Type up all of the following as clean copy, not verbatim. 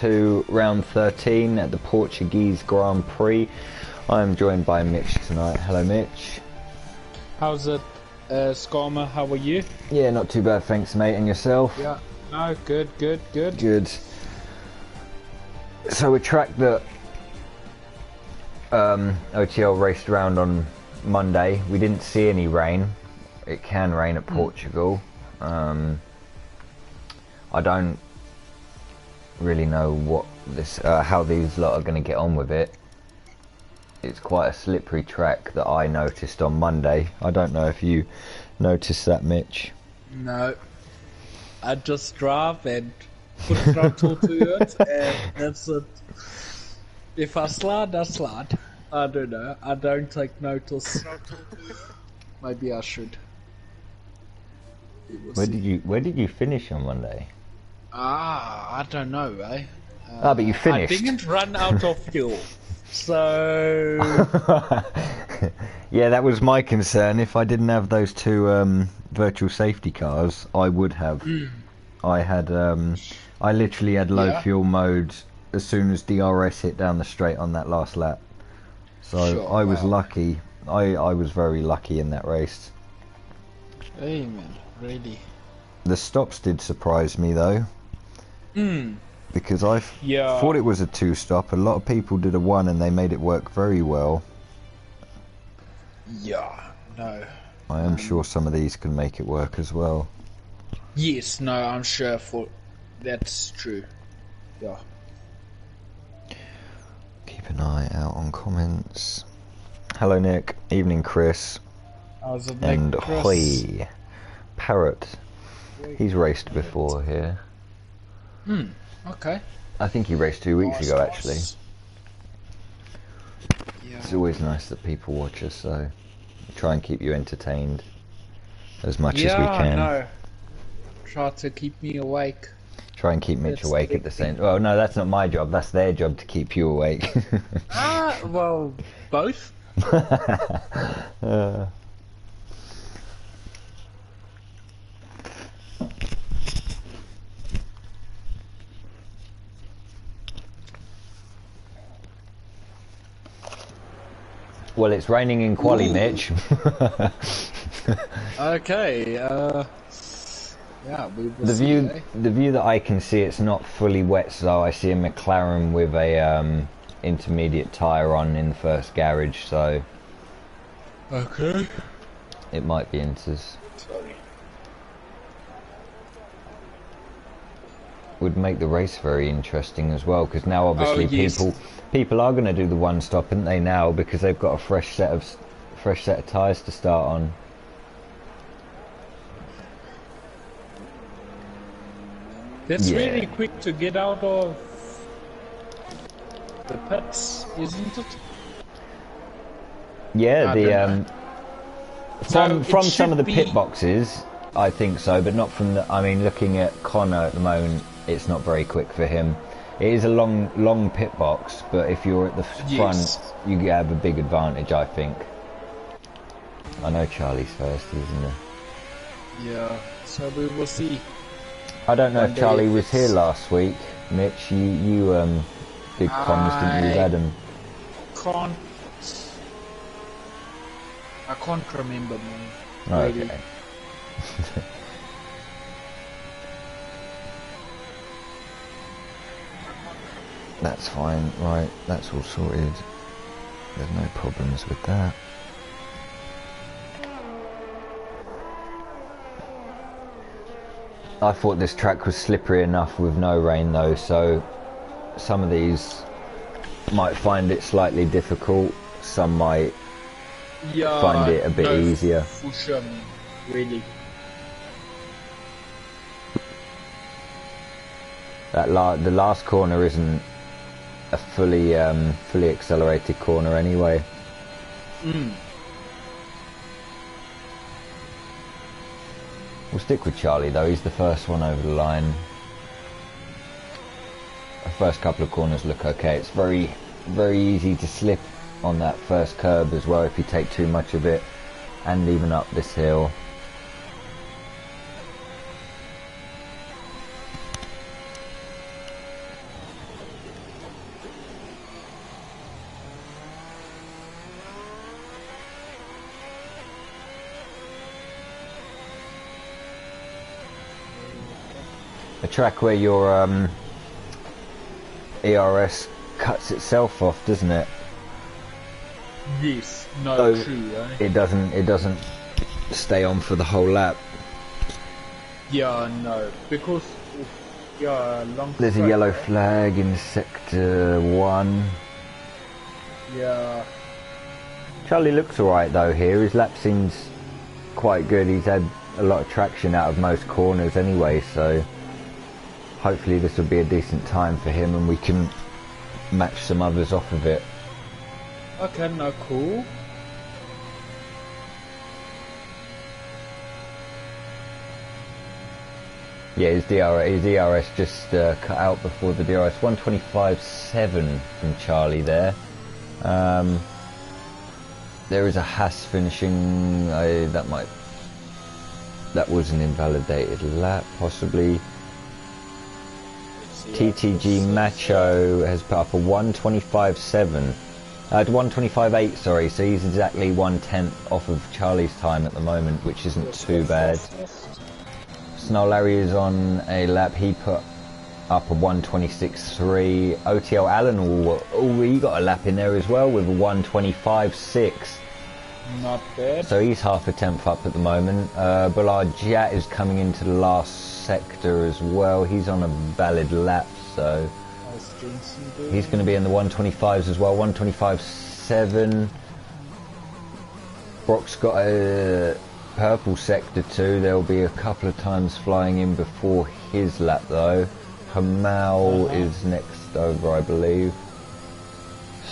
to round 13 at the Portuguese Grand Prix. I'm joined by Mitch tonight. Hello, Mitch. How's it, Skarma? How are you? Yeah, not too bad, thanks, mate. And yourself? Yeah. No, good. Good. So a track that OTL raced around on Monday. We didn't see any rain. It can rain at Portugal. I don't really know what this, how these lot are going to get on with it. It's quite a slippery track that I noticed on Monday. I don't know if you noticed that, Mitch. No. I just drive and put throttle to it, and that's it. If I slide, I slide. I don't know. I don't take notice. Maybe I should. Where did you finish on Monday? I don't know, eh? But you finished. I didn't run out of fuel. So yeah, that was my concern. If I didn't have those two virtual safety cars, I would have. I had I literally had low fuel mode as soon as DRS hit down the straight on that last lap. So I was lucky. I was very lucky in that race. Amen. Really. The stops did surprise me though. Because I thought it was a two-stop. A lot of people did a one and they made it work very well. Yeah, no. I am sure some of these can make it work as well. Yes, no, I'm sure that's true. Yeah. Keep an eye out on comments. Hello, Nick. Evening, Chris. How's it, and Nick? Hoy. Parrot. He's raced before here. Okay. I think he raced 2 weeks ago, actually. Yeah. It's always nice that people watch us, so try and keep you entertained as much as we can. No. Try to keep me awake. Try and keep Mitch awake at the same. Well, no, that's not my job. That's their job to keep you awake. Well, both. Well, it's raining in Quali, Mitch. Okay. Yeah, we will the see, view that I can see, it's not fully wet, so I see a McLaren with a intermediate tyre on in the first garage, so okay. It might be Inters. Sorry. Would make the race very interesting as well, because now obviously people are going to do the one stop, aren't they, now, because they've got a fresh set of tyres to start on. That's really quick to get out of the pits, isn't it? Yeah, from some of the pit be... boxes, I think so, but not from the. I mean, looking at Connor at the moment, it's not very quick for him. It is a long pit box, but if you're at the front, you have a big advantage, I think. I know Charlie's first, isn't he? Yeah, so we will see. I don't know if Charlie was here last week, Mitch. You did comms, didn't you, with Adam? I can't remember, man. Oh, okay. That's fine, right, that's all sorted. There's no problems with that. I thought this track was slippery enough with no rain though, so some of these might find it slightly difficult, some might find it a bit easier. For sure, really. The last corner isn't a fully accelerated corner anyway. We'll stick with Charlie though, he's the first one over the line. The first couple of corners look okay. It's very easy to slip on that first curb as well if you take too much of it, and even up this hill. track where your ERS cuts itself off, doesn't it? Yes, no, So true, eh? it doesn't stay on for the whole lap. Yeah, no, because long. There's a yellow flag in sector 1. Yeah. Charlie looks alright though here. His lap seems quite good. He's had a lot of traction out of most corners anyway, so hopefully this will be a decent time for him and we can match some others off of it. Okay, no, cool. Yeah, his DRS just cut out before the DRS. 125.7 from Charlie there. There is a Haas finishing. That was an invalidated lap, possibly. TTG Macho has put up a 125.7. 125.8, sorry. So he's exactly 1/10 off of Charlie's time at the moment, which isn't too bad. Snow Larry is on a lap. He put up a 126.3. OTL Allen, he got a lap in there as well with a 125.6. Not bad. So he's half a tenth up at the moment. Bullard Jat is coming into the last sector as well. He's on a valid lap, so he's going to be in the 125s as well. 125.7. Brock's got a purple sector 2. There'll be a couple of times flying in before his lap though. Hamal is next over, I believe.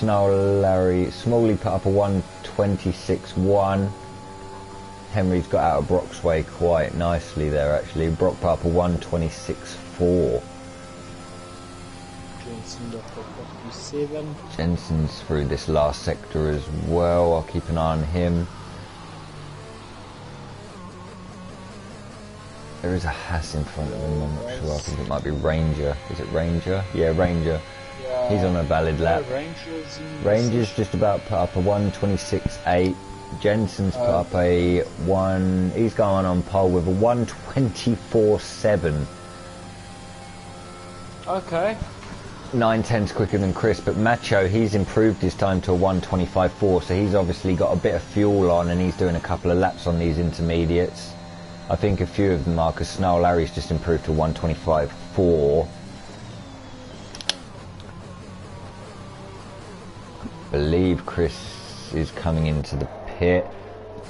Larry Smalley put up a 126.1. Henry's got out of Brock's way quite nicely there actually. Brock put up a 126.4. Jensen's through this last sector as well. I'll keep an eye on him. There is a Haas in front of him, I'm not sure. I think it might be Ranger. Is it Ranger? Yeah, Ranger. Yeah. He's on a valid lap. Ranger's just about put up a 126.8. Jensen's put up a he's going on pole with a 124.7. Okay. 9/10 quicker than Chris, but Macho, he's improved his time to a 125.4, so he's obviously got a bit of fuel on and he's doing a couple of laps on these intermediates. I think a few of them are, because Snow Larry's just improved to 125.4. I believe Chris is coming into the pit.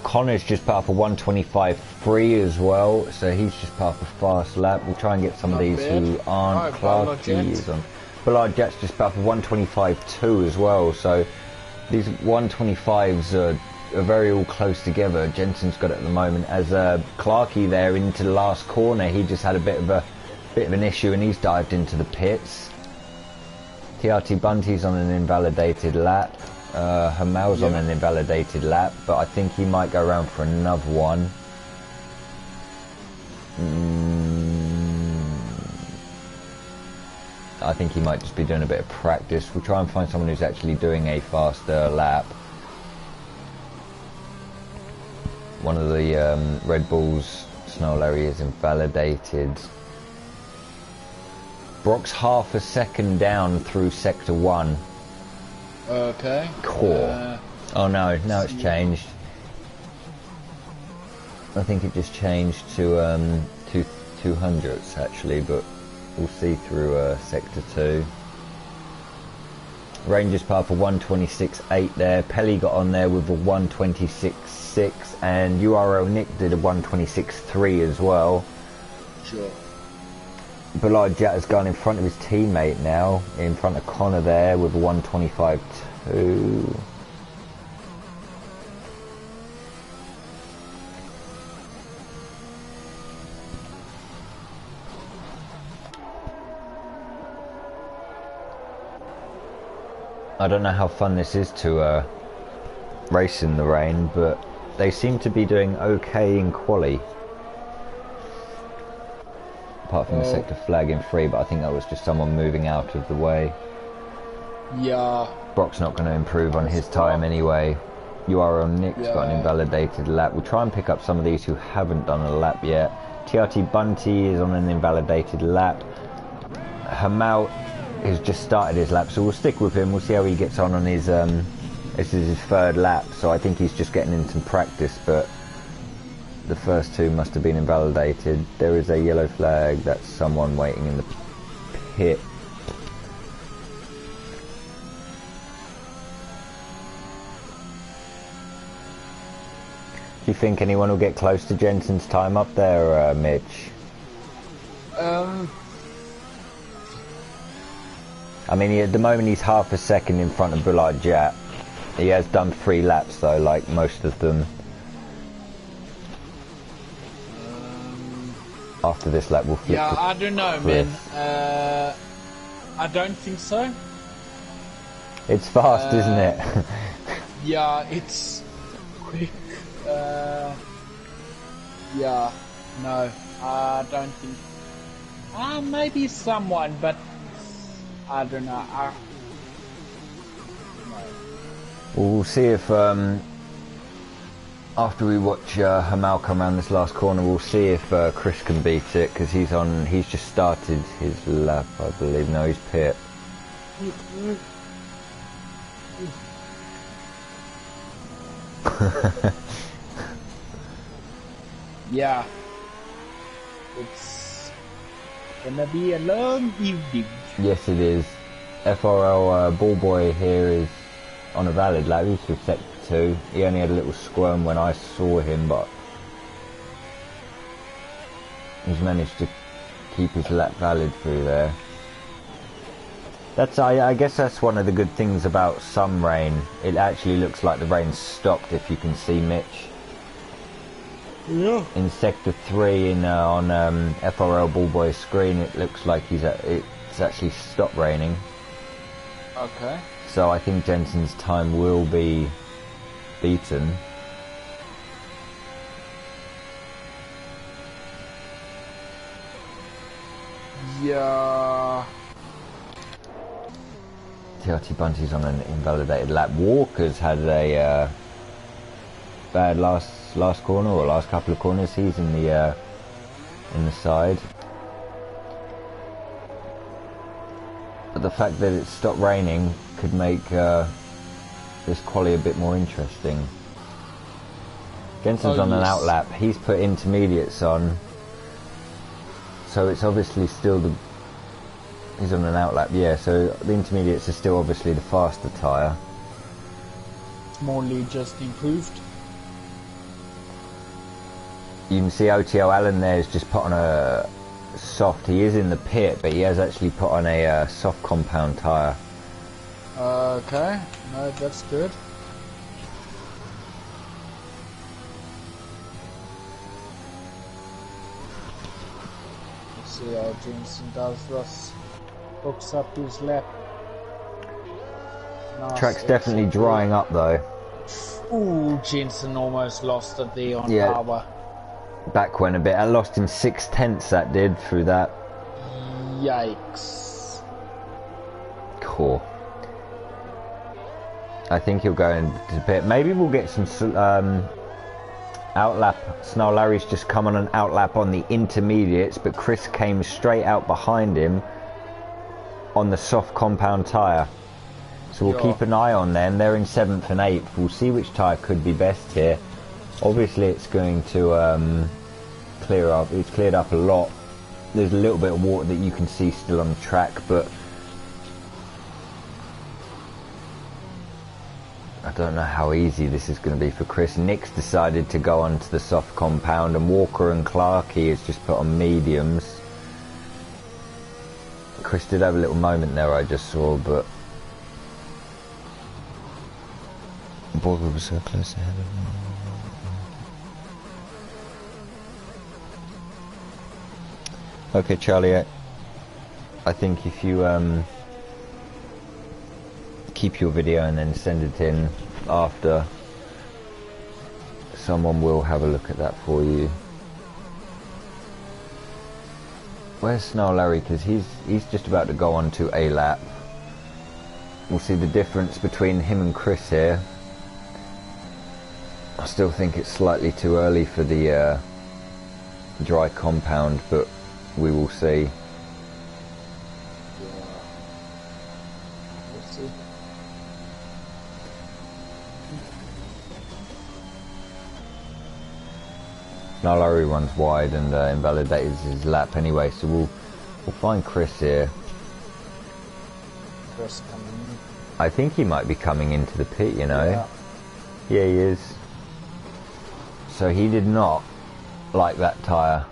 Connor's just put up a 125.3 as well, so he's just put up a fast lap. We'll try and get some of these who aren't. Clarky is on. Bullard Jet's just put up a 125.2 as well, so these 125s are very all close together. Jensen's got it at the moment. As Clarky there into the last corner, he just had a bit of an issue and he's dived into the pits. TRT Bunty's on an invalidated lap. Hamel's on an invalidated lap, but I think he might go around for another one. I think he might just be doing a bit of practice. We'll try and find someone who's actually doing a faster lap. One of the Red Bulls, Snow Larry, is invalidated. Brock's half a second down through sector 1. Okay. Cool. Oh no, now it's changed. I think it just changed to 200s actually, but we'll see through sector 2. Rangers put up a 126.8 there. Pelly got on there with a 126.6, and URL Nick did a 126.3 as well. Sure. Bullard Jet has gone in front of his teammate now, in front of Connor there with a 125.2. I don't know how fun this is to race in the rain, but they seem to be doing okay in quali. Apart from the sector flag in 3, but I think that was just someone moving out of the way. Yeah. Brock's not going to improve on his time anyway. URL Nick's got an invalidated lap. We'll try and pick up some of these who haven't done a lap yet. TRT Bunty is on an invalidated lap. Hamal has just started his lap, so we'll stick with him. We'll see how he gets on his this is his third lap, so I think he's just getting in some practice, but the first two must have been invalidated. There is a yellow flag. That's someone waiting in the pit. Do you think anyone will get close to Jensen's time up there, Mitch? I mean, at the moment he's half a second in front of Bullard Jat. He has done 3 laps though, like most of them. After this lap we'll flip. Yeah, I don't know, man. I don't think so. It's fast, isn't it? Yeah, it's quick. Yeah, no, I don't think. Maybe someone, but I don't know. No. We'll see if after we watch Hamal come around this last corner, we'll see if Chris can beat it, because he's just started his lap, I believe. No, he's pit. Yeah, it's gonna be a long evening. Yes, it is. FRL Ball Boy here is on a valid lap. He's through sector 2. He only had a little squirm when I saw him, but he's managed to keep his lap valid through there. I guess that's one of the good things about some rain. It actually looks like the rain stopped, if you can see, Mitch. Yeah. In sector 3 on FRL Ballboy's screen, it looks like it's actually stopped raining. Okay. So I think Jensen's time will be beaten. Yeah. TRT Bunty's on an invalidated lap. Walker's had a bad last corner, or last couple of corners. He's in the side. But the fact that it stopped raining could make this quali a bit more interesting. Jensen's on an out lap. He's put intermediates on, so it's obviously still he's on an out lap, yeah, so the intermediates are still obviously the faster tyre. Morley just improved. You can see OTL Allen there has just put on a soft, he is in the pit, but he has actually put on a soft compound tyre. Okay, no, that's good. Let's see how Jensen does this. Hooks up his lap. Nice. Track's definitely drying up though. Ooh, Jensen almost lost it there on power. Back went a bit. I lost him 6/10, that did, through that. Yikes. Cool. I think he'll go into the pit. Maybe we'll get some outlap. Snarl Larry's just come on an outlap on the intermediates, but Chris came straight out behind him on the soft compound tyre. So we'll keep an eye on them. They're in 7th and 8th. We'll see which tyre could be best here. Obviously it's going to clear up. It's cleared up a lot. There's a little bit of water that you can see still on the track, but I don't know how easy this is going to be for Chris. Nick's decided to go onto the soft compound, and Walker and Clarkey has just put on mediums. Chris did have a little moment there, I just saw, but Walker was so close ahead of him. Okay, Charlie, I think if you keep your video and then send it in after, someone will have a look at that for you. Where's Snarl Larry? Because he's just about to go on to a lap. We'll see the difference between him and Chris here. I still think it's slightly too early for the dry compound, but we will see. Yeah. We'll see. Now Larry runs wide and invalidates his lap anyway, so we'll find Chris here. Chris coming in. I think he might be coming into the pit, you know. Yeah, he is. So he did not like that tyre.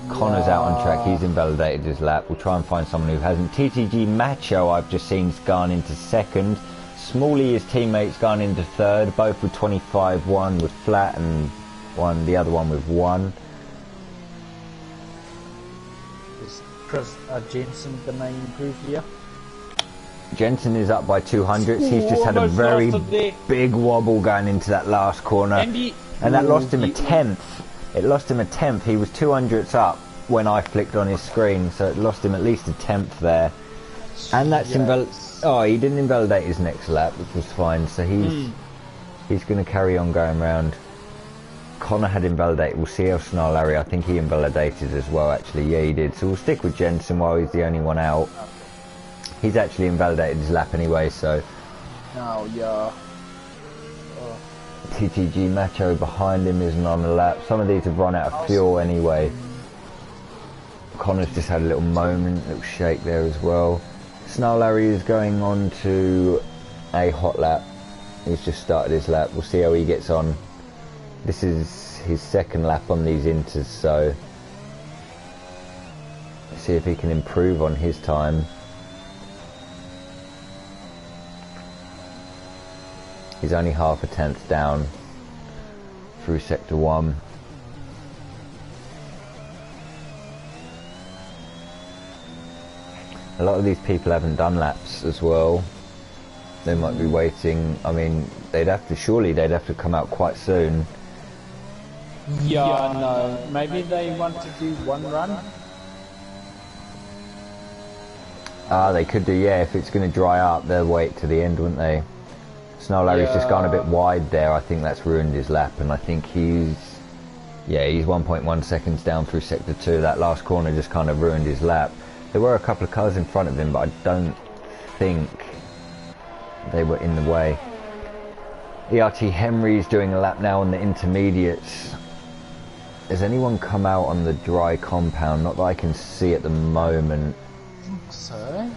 Connor's out on track, he's invalidated his lap. We'll try and find someone who hasn't. TTG Macho, I've just seen's gone into second. Smalley, his teammates, gone into third, both with 25, one with flat and the other one with 1. Is Chris Jensen gonna improve here? Jensen is up by 200. He's just had a very big wobble going into that last corner. And that lost him a tenth. It lost him a tenth. He was 200ths up when I flicked on his screen, so it lost him at least a tenth there. And that's he didn't invalidate his next lap, which was fine. So he's going to carry on going round. Connor had invalidated. We'll see how Snarlary. I think he invalidated as well, actually. Yeah, he did. So we'll stick with Jensen while he's the only one out. He's actually invalidated his lap anyway, so... Oh, yeah. TTG Macho behind him isn't on the lap. Some of these have run out of fuel anyway. Connor's just had a little moment, little shake there as well. Snarlary is going on to a hot lap. He's just started his lap. We'll see how he gets on. This is his second lap on these inters, so... Let's see if he can improve on his time. He's only half a tenth down through sector 1. A lot of these people haven't done laps as well. They might be waiting. I mean, surely they'd have to come out quite soon. Yeah, no. Maybe they want to do one run. They could do, yeah. If it's going to dry up, they'll wait to the end, wouldn't they? Snarlary's just gone a bit wide there. I think that's ruined his lap, and I think he's 1.1 seconds down through sector 2. That last corner just kind of ruined his lap. There were a couple of cars in front of him, but I don't think they were in the way. ERT Henry's doing a lap now on the intermediates. Has anyone come out on the dry compound? Not that I can see at the moment. I think so.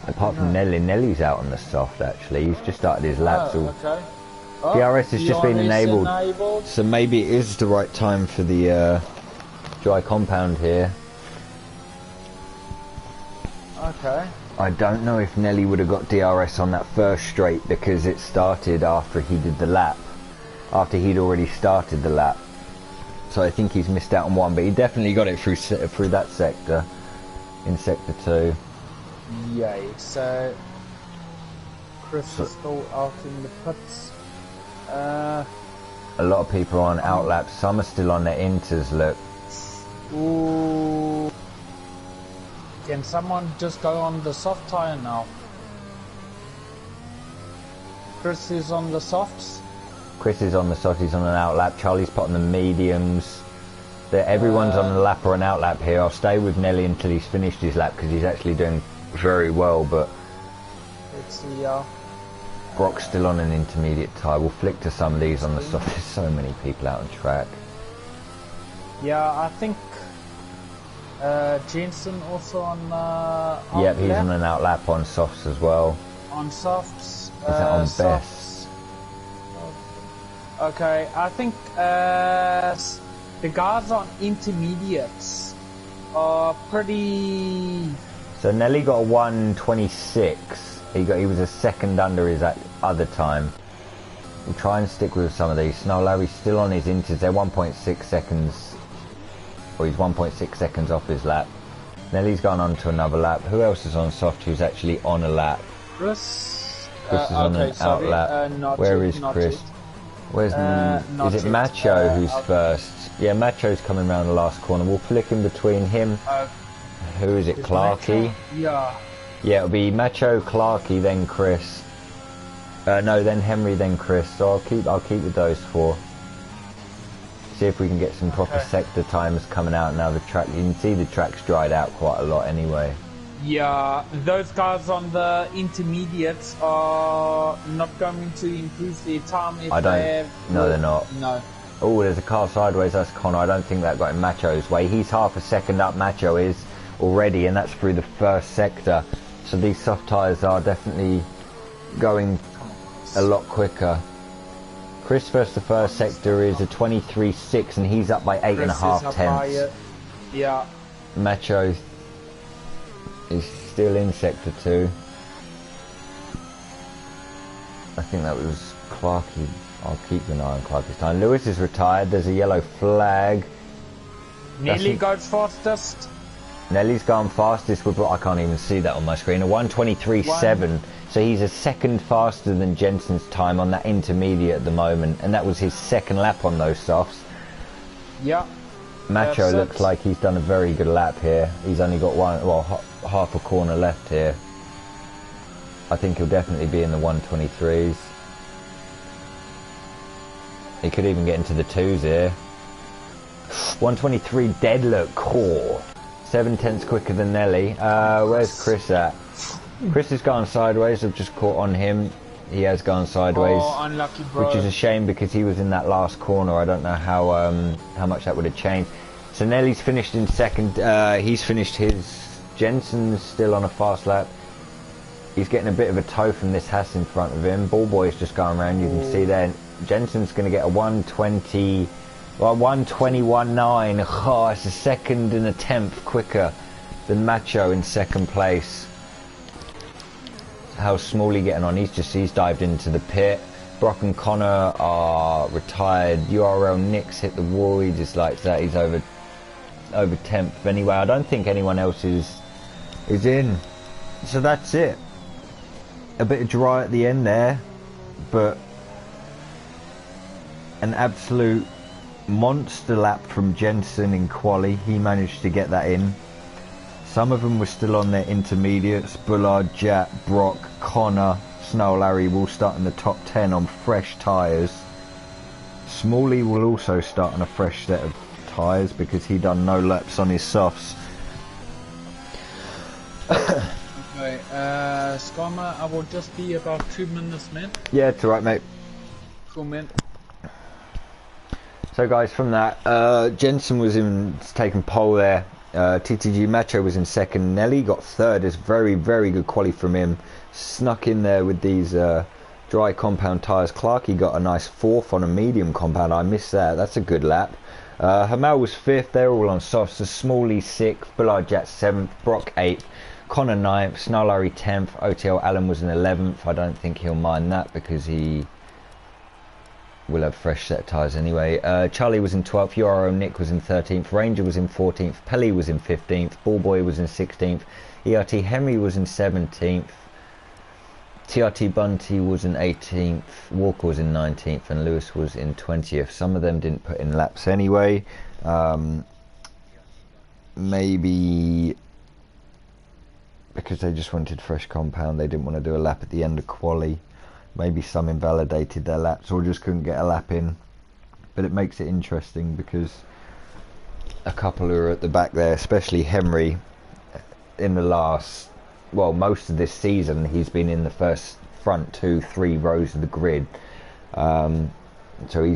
Apart from Nelly. Nelly's out on the soft, actually. He's just started his lap. Okay. DRS has just been enabled. So maybe it is the right time for the dry compound here. Okay. I don't know if Nelly would have got DRS on that first straight because it started after he did the lap. After he'd already started the lap. So I think he's missed out on one, but he definitely got it through that sector. In sector 2. Yay, so Chris is still out in the pits. A lot of people are on out laps, some are still on their inters, look. Ooh. Can someone just go on the soft tyre now? Chris is on the softs. Chris is on the soft, he's on an out lap. Charlie's put on the mediums. Everyone's on a lap or an out lap here. I'll stay with Nelly until he's finished his lap because he's actually doing very well, but let's see. Brock's still on an intermediate tyre. We'll flick to some of these on the soft. There's so many people out on track. Yeah, I think Jensen also on yep, he's on an out lap on softs as well. On softs. Is that on softs. best? Okay, I think the guys on intermediates are pretty... So Nelly got a 1:26. He was a second under his other time. We'll try and stick with some of these. Snowlarry's still on his inters. They're 1.6 seconds. Or he's 1.6 seconds off his lap. Nelly's gone on to another lap. Who else is on soft who's actually on a lap? Chris is on an out lap. Where is Chris? Where's is it Macho who's first? Yeah, Macho's coming around the last corner. We'll flick in between him. Who is it? Clarkey? Yeah. Yeah, it'll be Macho, Clarkey, then Chris. No, then Henry, then Chris. So I'll keep with those four. See if we can get some proper sector times coming out now. The track, you can see the track's dried out quite a lot anyway. Yeah, those guys on the intermediates are not going to improve their time if No, they're not. No. Oh, there's a car sideways. That's Connor. I don't think that got in Macho's way. He's half a second up. Macho is already, and that's through the first sector. So these soft tyres are definitely going a lot quicker. Chris versus the first sector is a 23.6, and he's up by 8.5 tenths. Yeah. Macho is still in sector 2. I think that was Clarkey. I'll keep an eye on Clarkey's time. Lewis is retired. There's a yellow flag. Nelly goes fastest. Nelly's gone fastest with, I can't even see that on my screen, a 1:23.7. So he's a second faster than Jensen's time on that intermediate at the moment, and that was his second lap on those softs. Yeah. Macho looks like he's done a very good lap here. He's only got half a corner left here. I think he'll definitely be in the 1:23s. He could even get into the 2s here. 1:23 dead look core. 7 tenths quicker than Nelly. Where's Chris at? Chris has gone sideways. I've just caught on him. He has gone sideways. Oh, unlucky, bro. Which is a shame because he was in that last corner. I don't know how much that would have changed. So Nelly's finished in second. He's finished his. Jensen's still on a fast lap. He's getting a bit of a toe from this Haas in front of him. Ballboy's just going around. You can see there. Jensen's going to get a 1:20. Well, 1:21.9. Oh, it's a second and a tenth quicker than Macho in second place. How's Smalley getting on? He's dived into the pit. Brock and Connor are retired. URL Nick's hit the wall. He just likes that. He's over 10th anyway. I don't think anyone else is in. So that's it. A bit of dry at the end there, but an absolute monster lap from Jensen in quali. He managed to get that in. Some of them were still on their intermediates. Bullard, Jat, Brock, Connor, Snow Larry will start in the top 10 on fresh tyres. Smalley will also start on a fresh set of tyres because he done no laps on his softs. Okay, Skarma, I will just be about 2 minutes, man. Yeah, it's alright, mate. Cool, man. So guys, from that, Jensen was taking pole there. TTG Macho was in second. Nelly got third. It's very, very good quali from him. Snuck in there with these dry compound tyres. Clarkey got a nice fourth on a medium compound. I missed that. That's a good lap. Hamal was fifth. They're all on softs. So Smalley sixth. Bullard Jat seventh. Brock eighth. Connor ninth. Snarlary 10th. OTL Allen was in 11th. I don't think he'll mind that because he will have fresh set tyres anyway. Charlie was in 12th. URO Nick was in 13th. Ranger was in 14th. Pelly was in 15th. Ballboy was in 16th. ERT Henry was in 17th. TRT Bunty was in 18th. Walker was in 19th. And Lewis was in 20th. Some of them didn't put in laps anyway. Maybe because they just wanted fresh compound. They didn't want to do a lap at the end of quali. Maybe some invalidated their laps or just couldn't get a lap in. But it makes it interesting because a couple who are at the back there, especially Henry, in the last, well, most of this season, he's been in the front 2-3 rows of the grid. So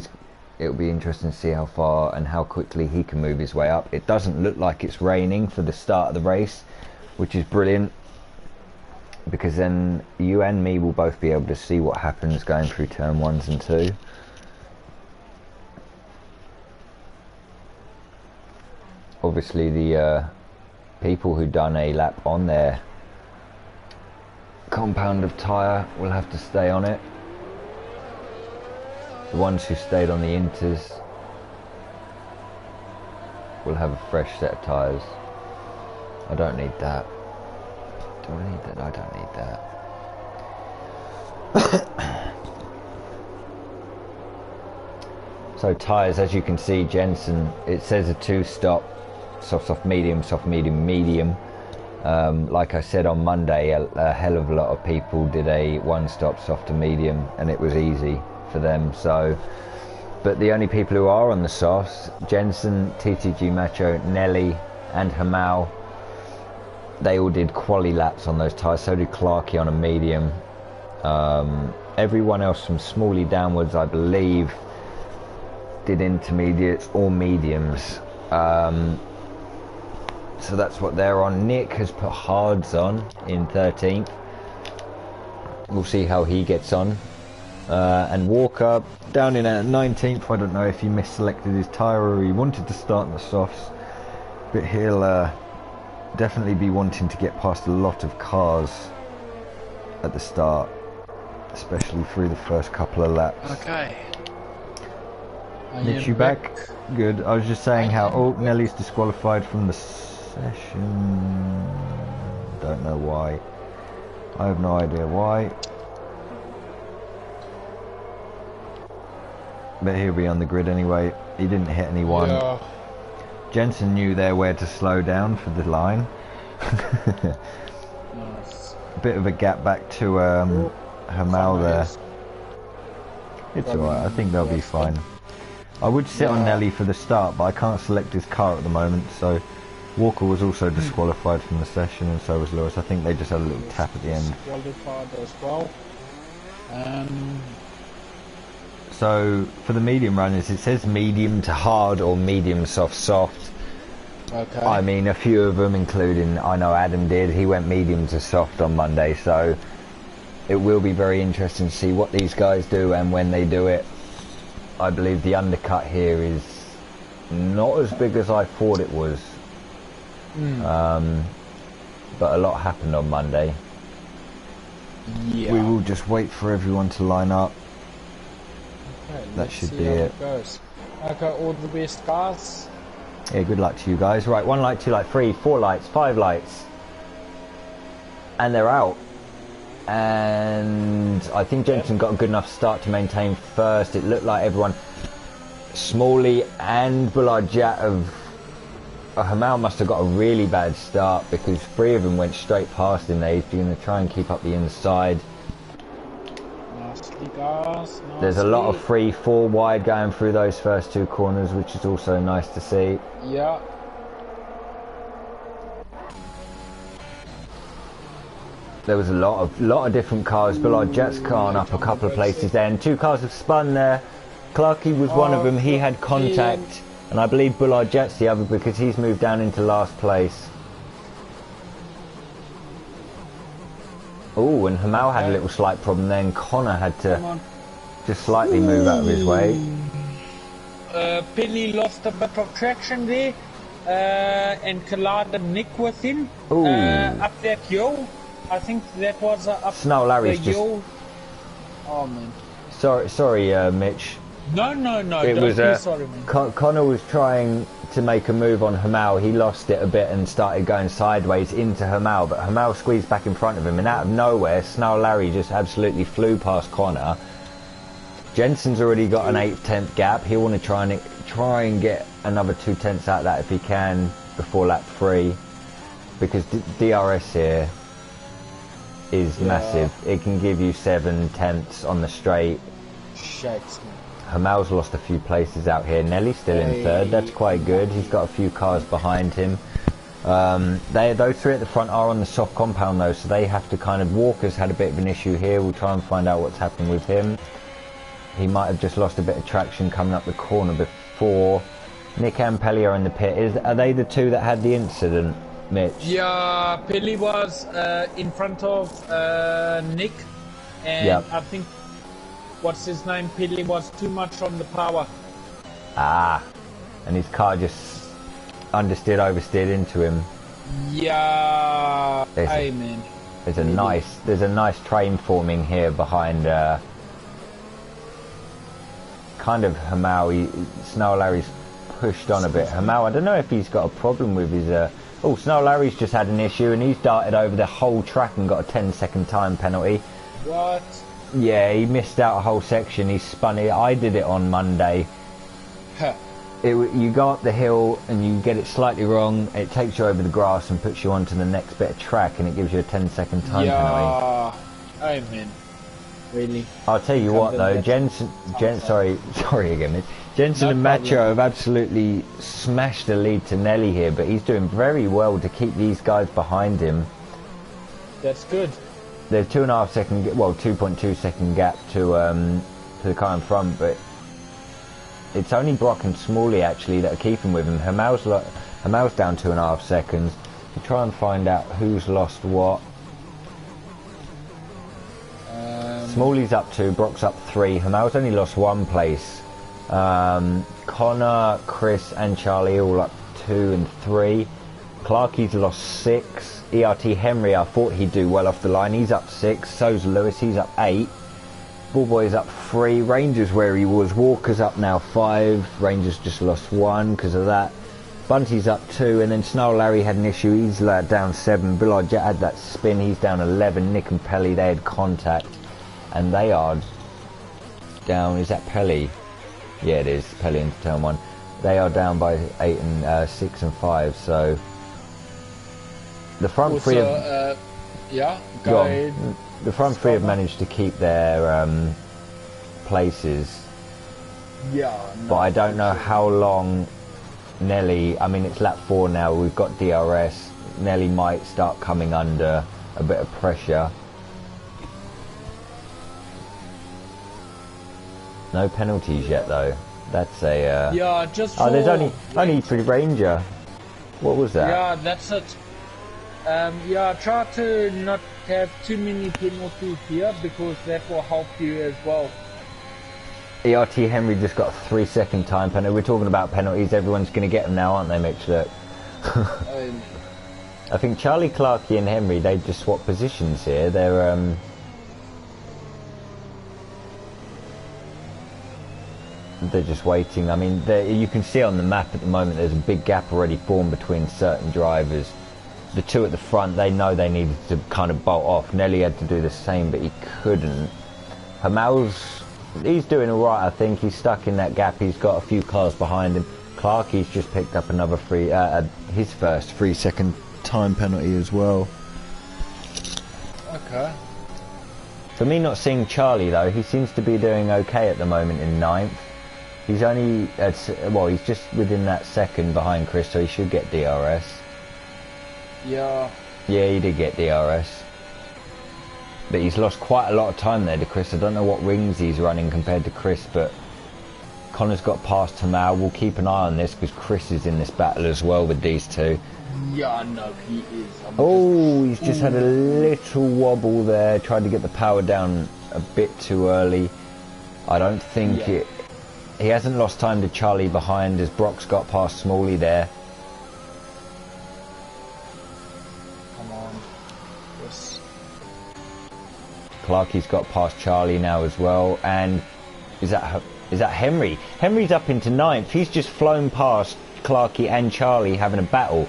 it'll be interesting to see how far and how quickly he can move his way up. It doesn't look like it's raining for the start of the race, which is brilliant, because then you and me will both be able to see what happens going through turn 1s and 2. Obviously the people who done a lap on their compound of tyre will have to stay on it. The ones who stayed on the inters will have a fresh set of tyres. I don't need that. Do I need that? I don't need that. So tyres, as you can see, Jensen, it says a 2-stop, soft, medium, medium. Like I said on Monday, a hell of a lot of people did a 1-stop, soft to medium, and it was easy for them. So But the only people who are on the softs, Jensen, TTG Macho, Nelly and Hamal, they all did quali laps on those tyres. So did Clarkey on a medium. Everyone else from Smalley downwards, I believe, did intermediates or mediums. So that's what they're on. Nick has put hards on in 13th. We'll see how he gets on. And Walker down in at 19th. I don't know if he misselected his tyre or he wanted to start in the softs, but he'll definitely be wanting to get past a lot of cars at the start, especially through the first couple of laps. Okay. Mitch, you back? Good. I was just saying how Nelly's disqualified from the session. Don't know why. I have no idea why. But he'll be on the grid anyway. He didn't hit anyone. Yeah. Jensen knew there where to slow down for the line. Nice. A bit of a gap back to Hamal there. It's alright, I think they'll be fine. I would sit on Nelly for the start, but I can't select his car at the moment, so Walker was also disqualified from the session, and so was Lewis. I think they just had a little tap at the end. Disqualified as well. So for the medium runners, it says medium to hard or medium soft. Okay. I mean, a few of them, including, I know Adam did, he went medium to soft on Monday, so it will be very interesting to see what these guys do and when they do it. I believe the undercut here is not as big as I thought it was. But a lot happened on Monday. Yeah. We will just wait for everyone to line up. Okay, That should be it. Goes. Okay, all the best, guys. Yeah, good luck to you guys. Right, 1 light, 2 light, 3, 4 lights, 5 lights. And they're out. And I think Jensen got a good enough start to maintain first. It looked like everyone, Smalley and Bullard-Jat of Hamal must have got a really bad start because 3 of them went straight past him. They're going to try and keep up the inside. Nasty, guys. Nasty. There's a lot of 3-4 wide going through those first 2 corners, which is also nice to see. Yeah. There was a lot of different cars. Bullard-Jat's car up a couple of places there, and 2 cars have spun there. Clarkey was one of them. He had contact, and I believe Bullard-Jat's the other because he's moved down into last place. Oh, and Hamal had a little slight problem then. Connor had to just slightly move out of his way. Penny lost a bit of traction there, and collided Nick with him Ooh. up that hill. I think that was up Snow Larry's the just... hill. Oh man. Sorry, Mitch. No. It Don't was be sorry, man. Connor was trying to make a move on Hamal. He lost it a bit and started going sideways into Hamal, but Hamal squeezed back in front of him, and out of nowhere, Snow Larry just absolutely flew past Connor. Jensen's already got an 8/10 gap. He'll want to try and get another 2/10 out of that if he can before lap 3, because DRS here is massive. It can give you 7/10 on the straight. Shakes me. Hamal's lost a few places out here. Nelly's still in 3rd. That's quite good. He's got a few cars behind him. Those 3 at the front are on the soft compound though, so they have to kind of... Walker's had a bit of an issue here. We'll try and find out what's happened with him. He might have just lost a bit of traction coming up the corner before. Nick and Pelly are in the pit. Are they the 2 that had the incident, Mitch? Yeah, Pelly was in front of Nick, and Yep. I think what's his name? Pelly was too much on the power. Ah, and his car just oversteered into him. Yeah, amen. There's a nice train forming here behind kind of Hamal. Snow Larry's pushed on a bit. Hamal, I don't know if he's got a problem with his Snow Larry's just had an issue and he's darted over the whole track and got a 10-second time penalty. What? Yeah, he missed out a whole section. He spun it. I did it on Monday. Huh. You go up the hill and you get it slightly wrong. It takes you over the grass and puts you onto the next bit of track, and it gives you a 10-second time penalty. Yeah, amen. really. I'll tell you what though, sorry again, Mitch. Jensen and Macho have absolutely smashed the lead to Nelly here, but he's doing very well to keep these guys behind him. That's good. There's 2.2 second gap to the car in front, but it's only Brock and Smalley actually that are keeping with him. Hamel's down 2.5 seconds. To try and find out who's lost what. Smalley's up 2, Brock's up 3. Hamel's only lost 1 place. Connor, Chris and Charlie all up 2 and 3. Clarkie's lost 6. ERT Henry, I thought he'd do well off the line. He's up 6. So's Lewis, he's up 8. Bullboy's up 3. Rangers where he was. Walker's up now 5. Rangers just lost 1 because of that. Bunty's up 2, and then Snarl Larry had an issue. He's down 7. Billard Jet had that spin. He's down 11. Nick and Pelly, they had contact, and they are down. Is that Pelly? Yeah, it is. Pelly into turn 1. They are down by 8 and 6 and 5. So the front also, three have go ahead. The front three have managed to keep their places. Yeah. But I don't know how long. Nelly, I mean it's lap 4 now, we've got DRS. Nelly might start coming under a bit of pressure. No penalties yet though. That's a yeah, just oh, there's only for Ranger. What was that? Yeah, that's it. Yeah, try to not have too many penalties here because that will help you as well. ERT Henry just got a 3-second time penalty. We're talking about penalties. Everyone's going to get them now, aren't they, Mitch? Look. I think Charlie, Clarkey and Henry, they just swap positions here. They're just waiting. I mean, you can see on the map at the moment there's a big gap already formed between certain drivers. The two at the front, they know they needed to kind of bolt off. Nelly had to do the same, but he couldn't. He's doing alright, I think. He's stuck in that gap. He's got a few cars behind him. Clarkey's just picked up another his first 3-second time penalty as well. Okay. For me not seeing Charlie though, he seems to be doing okay at the moment in 9th. He's only, he's just within that second behind Chris, so he should get DRS. Yeah. Yeah, he did get DRS. But he's lost quite a lot of time there to Chris. I don't know what rings he's running compared to Chris, but Connor's got past Tamal. We'll keep an eye on this because Chris is in this battle as well with these two. Yeah, no, he is. He's just had a little wobble there. Tried to get the power down a bit too early. I don't think he hasn't lost time to Charlie behind as Brock's got past Smalley there. Come on. Yes. Clarkey's got past Charlie now as well, and is that Henry? Henry's up into 9th. He's just flown past Clarkey and Charlie having a battle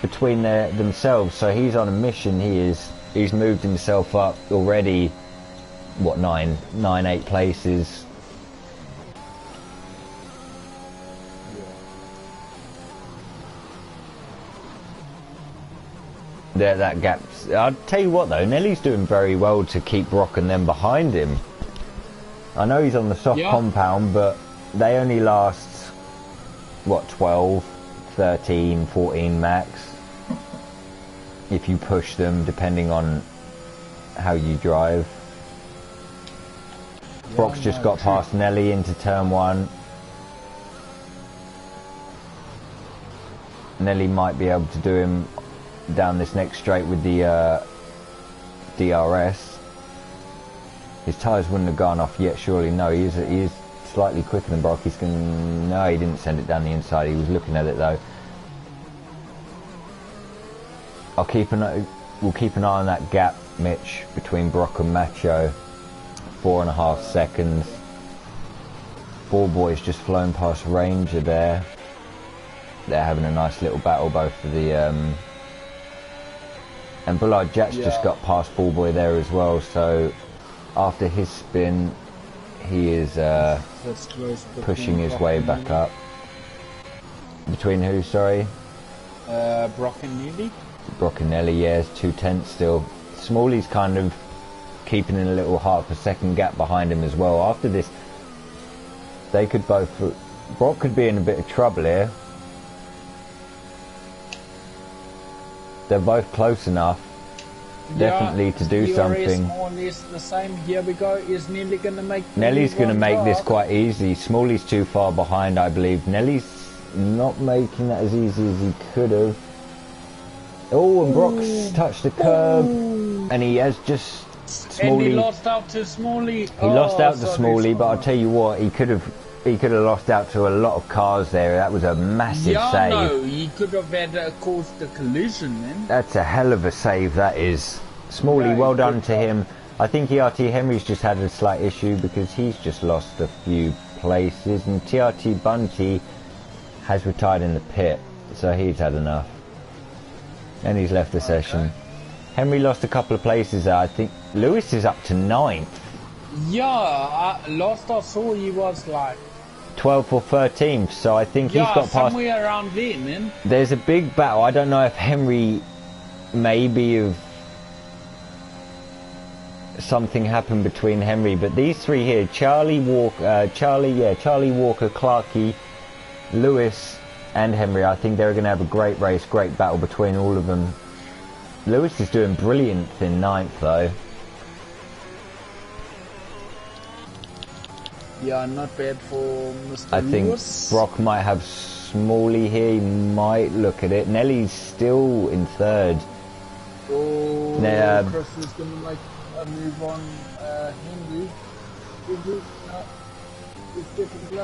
between themselves. So he's on a mission. He's moved himself up already. What 8 places. That gap's. I'll tell you what though, Nelly's doing very well to keep Brock and them behind him. I know he's on the soft compound, but they only last, 12, 13, 14 max. If you push them, depending on how you drive. Brock's just got past Nelly into turn 1. Nelly might be able to do him down this next straight with the DRS. His tyres wouldn't have gone off yet, surely. No, he is slightly quicker than Brock. No, he didn't send it down the inside. He was looking at it though. We'll keep an eye on that gap, Mitch, between Brock and Macho. 4.5 seconds. Ballboy's just flown past Ranger there. They're having a nice little battle, both of the and Bullard Jet's just got past Ballboy there as well, so after his spin he is pushing his way back up. Between who, sorry? Brock and Nelly. Brock and Nelly, yeah, it's 2/10 still. Smalley's kind of keeping in a little half a second gap behind him as well. After this, they could both... Brock could be in a bit of trouble here. They're both close enough, definitely, to do something. More or less the same. Here we go. Is Nelly going to make... Nelly's going to make this quite easy. Smalley's too far behind, I believe. Nelly's not making that as easy as he could have. Oh, and Brock's touched the curb, and he has just... Smalley... And he lost out to Smalley. He lost out to Smalley, but I'll tell you what, he could have lost out to a lot of cars there. That was a massive save. No, he could have had caused a collision then. That's a hell of a save, that is. Smalley, well done to him. I think TRT Henry's just had a slight issue because he's just lost a few places, and TRT Bunty has retired in the pit, so he's had enough. And he's left the session. Henry lost a couple of places there. I think Lewis is up to 9th. Yeah, last I saw he was like 12th or 13th, so I think he's got past... somewhere around there, man. There's a big battle. I don't know if Henry maybe have... something happened between Henry, but these three here, Charlie Walker, Clarkey, Lewis and Henry, I think they're going to have a great race, great battle between all of them. Lewis is doing brilliant in 9th though. Yeah, not bad for Mr. I think Lewis. Brock might have Smalley here, he might look at it. Nelly's still in 3rd. Oh, Chris is going to make a move on Henry.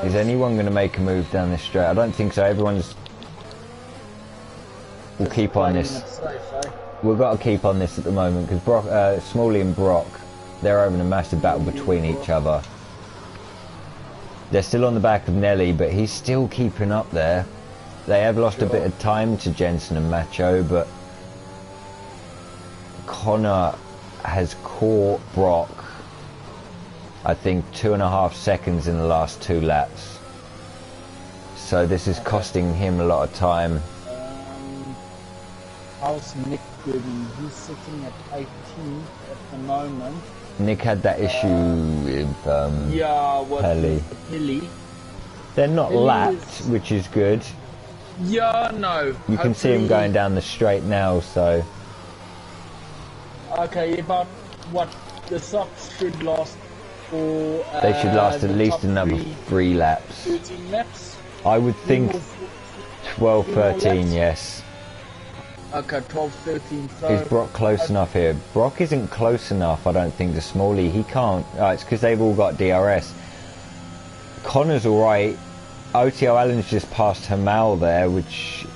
Is anyone going to make a move down this straight? I don't think so. Everyone's... We'll keep on this. We've got to keep on this at the moment because Smalley and Brock, they're having a massive battle between each other. They're still on the back of Nelly, but he's still keeping up there. They have lost a bit of time to Jensen and Macho, but Connor has caught Brock, I think, 2.5 seconds in the last 2 laps. So this is costing him a lot of time. How's Nick doing? He's sitting at 18 at the moment. Nick had that issue with Pelly. They're not lapped, which is good. Yeah, no. You can see him going down the straight now, so... Okay, about what the socks should last for... they should last at least another 3 laps. 13 laps? I would think 12, 13, yes. Okay, 12, 13. So is Brock close enough here? Brock isn't close enough, I don't think, to Smalley. He can't... it's because they've all got DRS. Connor's alright. OTL Allen's just passed Hamal there, which...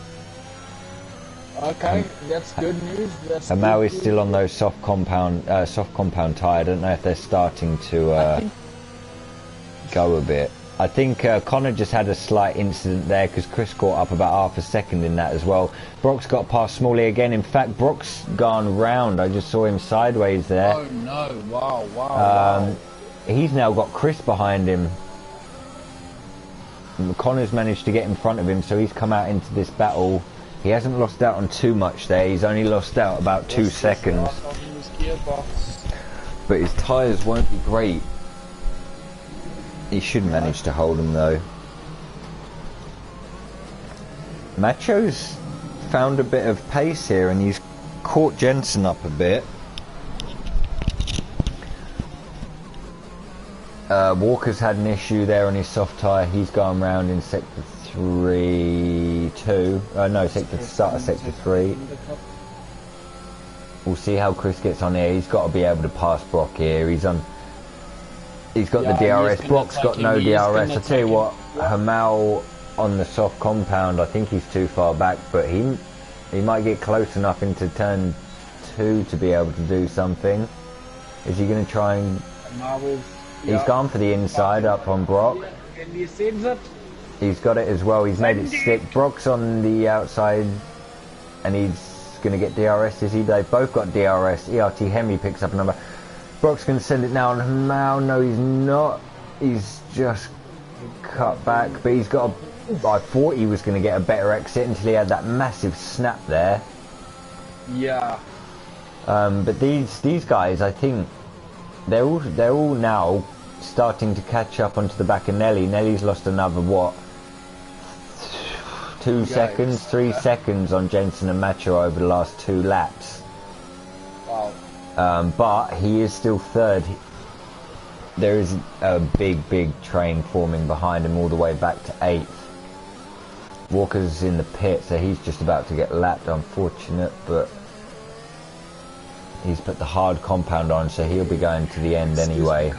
Okay, that's good news. Hamal is still on those soft compound tyre. I don't know if they're starting to go a bit. I think Connor just had a slight incident there because Chris caught up about half a second in that as well. Brock's got past Smalley again. In fact, Brock's gone round. I just saw him sideways there. Oh no, wow. He's now got Chris behind him. Connor's managed to get in front of him, so he's come out into this battle. He hasn't lost out on too much there. He's only lost out about 2 seconds. But his tyres won't be great. He should manage to hold him though. Macho's found a bit of pace here and he's caught Jensen up a bit. Walker's had an issue there on his soft tyre. He's going round in sector 2. Start of sector 3. We'll see how Chris gets on here. He's got to be able to pass Brock here. He's got the DRS. Brock's got no DRS. I tell you what, Hamal on the soft compound, I think he's too far back, but he might get close enough into turn 2 to be able to do something. Is he going to try and... He's gone for the inside up on Brock. He's got it as well. He's made it stick. Brock's on the outside and he's going to get DRS, is he? They've both got DRS. ERT Henry picks up a number. Brock's going to send it now on Hamal. No, he's not. He's just cut back, but he's got I thought he was going to get a better exit until he had that massive snap there. Yeah. But these guys, I think they're all now starting to catch up onto the back of Nelly. Nelly's lost another what? 2 seconds, 3 seconds on Jensen and Macho over the last 2 laps. Wow. But he is still third. There is a big train forming behind him all the way back to 8th. Walker's in the pit, so he's just about to get lapped. Unfortunate, but he's put the hard compound on, so he'll be going to the end anyway.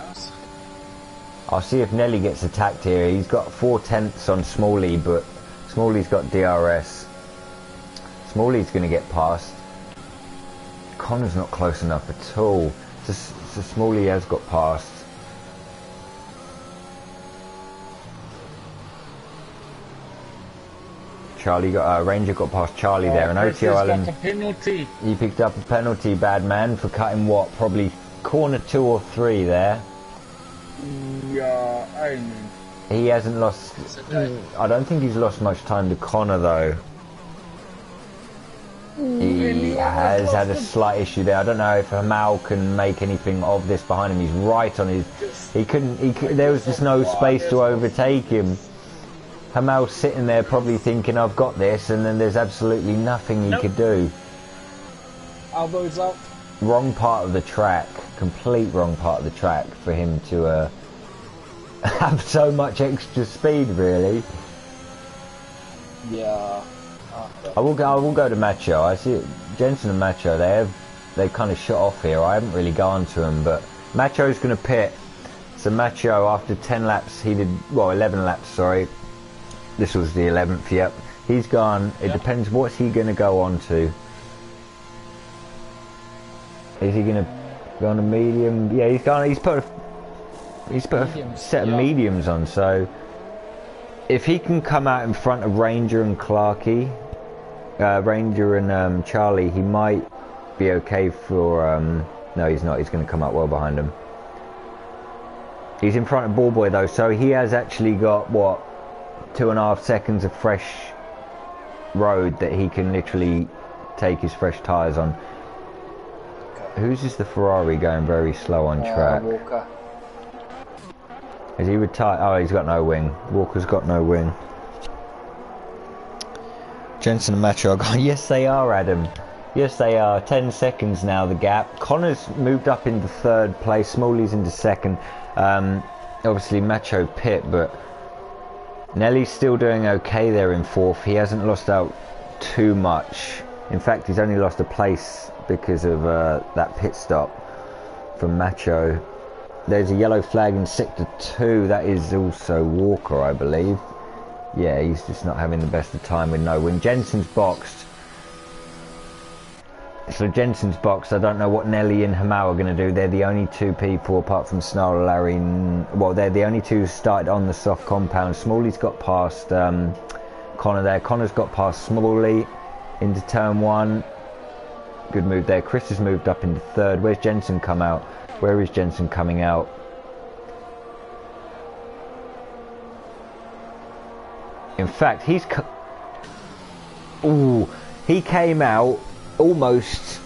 I'll see if Nelly gets attacked here. He's got 4 tenths on Smalley, but Smalley's got DRS. Smalley's going to get past. Connor's not close enough at all. So Smalley has got past. Charlie got Ranger got past Charlie there, and OTL he picked up a penalty, bad man, for cutting what, probably corner 2 or 3 there. Yeah, I mean, he hasn't lost. I don't think he's lost much time to Connor though. He has had a slight issue there. I don't know if Hamal can make anything of this behind him. He's right on his. He couldn't. There was just no space to overtake him. Hamal's sitting there probably thinking, I've got this, and then there's absolutely nothing he could do. Elbows up. Wrong part of the track, complete wrong part of the track for him to have so much extra speed, really. Yeah. I will go to Macho. I see it. Jensen and Macho, they kind of shut off here. I haven't really gone to them, but Macho's going to pit. So Macho, after 10 laps, he did, well, 11 laps, sorry. This was the 11th, yep. He's gone. It depends, what's he going to go on to? Is he going to go on a medium? Yeah, he's put a set of mediums on, so if he can come out in front of Ranger and Clarkey, Ranger and Charlie, he might be okay for, no he's not, he's going to come up well behind him. He's in front of Ballboy though, so he has actually got, what, 2.5 seconds of fresh road that he can literally take his fresh tyres on. Who's just the Ferrari going very slow on track? Walker. Is he retired? Oh, he's got no wing. Walker's got no wing. Jensen and Macho are gone. Yes, they are, Adam. Yes, they are. 10 seconds now, the gap. Connor's moved up into 3rd place. Smalley's into 2nd. Obviously, Macho pit, but Nelly's still doing okay there in 4th. He hasn't lost out too much. In fact, he's only lost a place because of that pit stop from Macho. There's a yellow flag in sector 2. That is also Walker, I believe. Yeah, he's just not having the best of time with no win. Jensen's boxed. So Jensen's boxed. I don't know what Nelly and Hamal are going to do. They're the only 2 people, apart from Snarl, Larry. Well, they're the only 2 who started on the soft compound. Smalley's got past Connor there. Connor's got past Smalley into turn 1. Good move there. Chris has moved up into 3rd. Where's Jensen come out? Where is Jensen coming out? In fact, he came out almost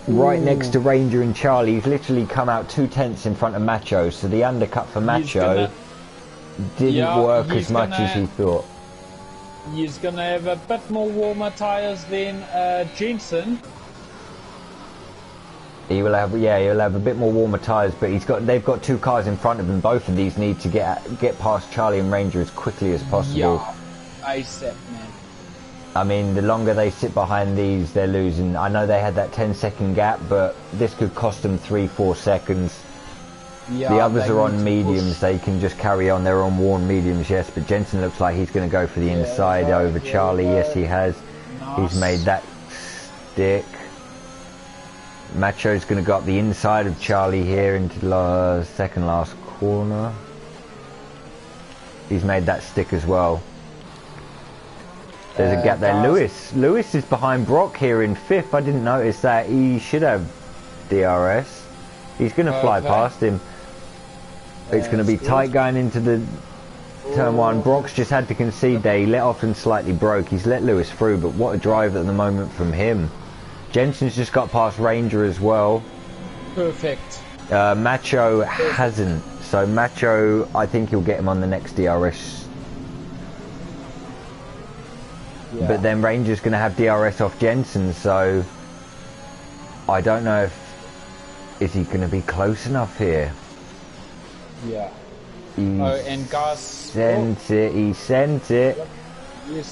right next to Ranger and Charlie. He's literally come out 2 tenths in front of Macho, so the undercut for Macho didn't work as much as he thought. He's gonna have a bit more warmer tyres than Jensen. He'll have a bit more warmer tyres, but they've got 2 cars in front of him. Both of these need to get past Charlie and Ranger as quickly as possible. Yeah, ASAP, man. I mean, the longer they sit behind these, they're losing. I know they had that 10-second gap, but this could cost them 3-4 seconds. Yeah, the others are on mediums. They can just carry on. They're on worn mediums, yes, but Jensen looks like he's going to go for the inside over Charlie. Yes, he has. Nice. He's made that stick. Macho's going to go up the inside of Charlie here into the second last corner. He's made that stick as well. There's a gap there. Lewis is behind Brock here in 5th. I didn't notice that. He should have DRS. He's going to fly past him. It's going to be tight going into the turn 1. Brock's just had to concede there. He let off and slightly broke. He's let Lewis through, but what a drive at the moment from him. Jensen's just got past Ranger as well. Perfect. Macho hasn't. So Macho, I think he'll get him on the next DRS. Yeah. But then Ranger's going to have DRS off Jensen, so I don't know is he going to be close enough here? Yeah. He and guys, sent it. He sent it.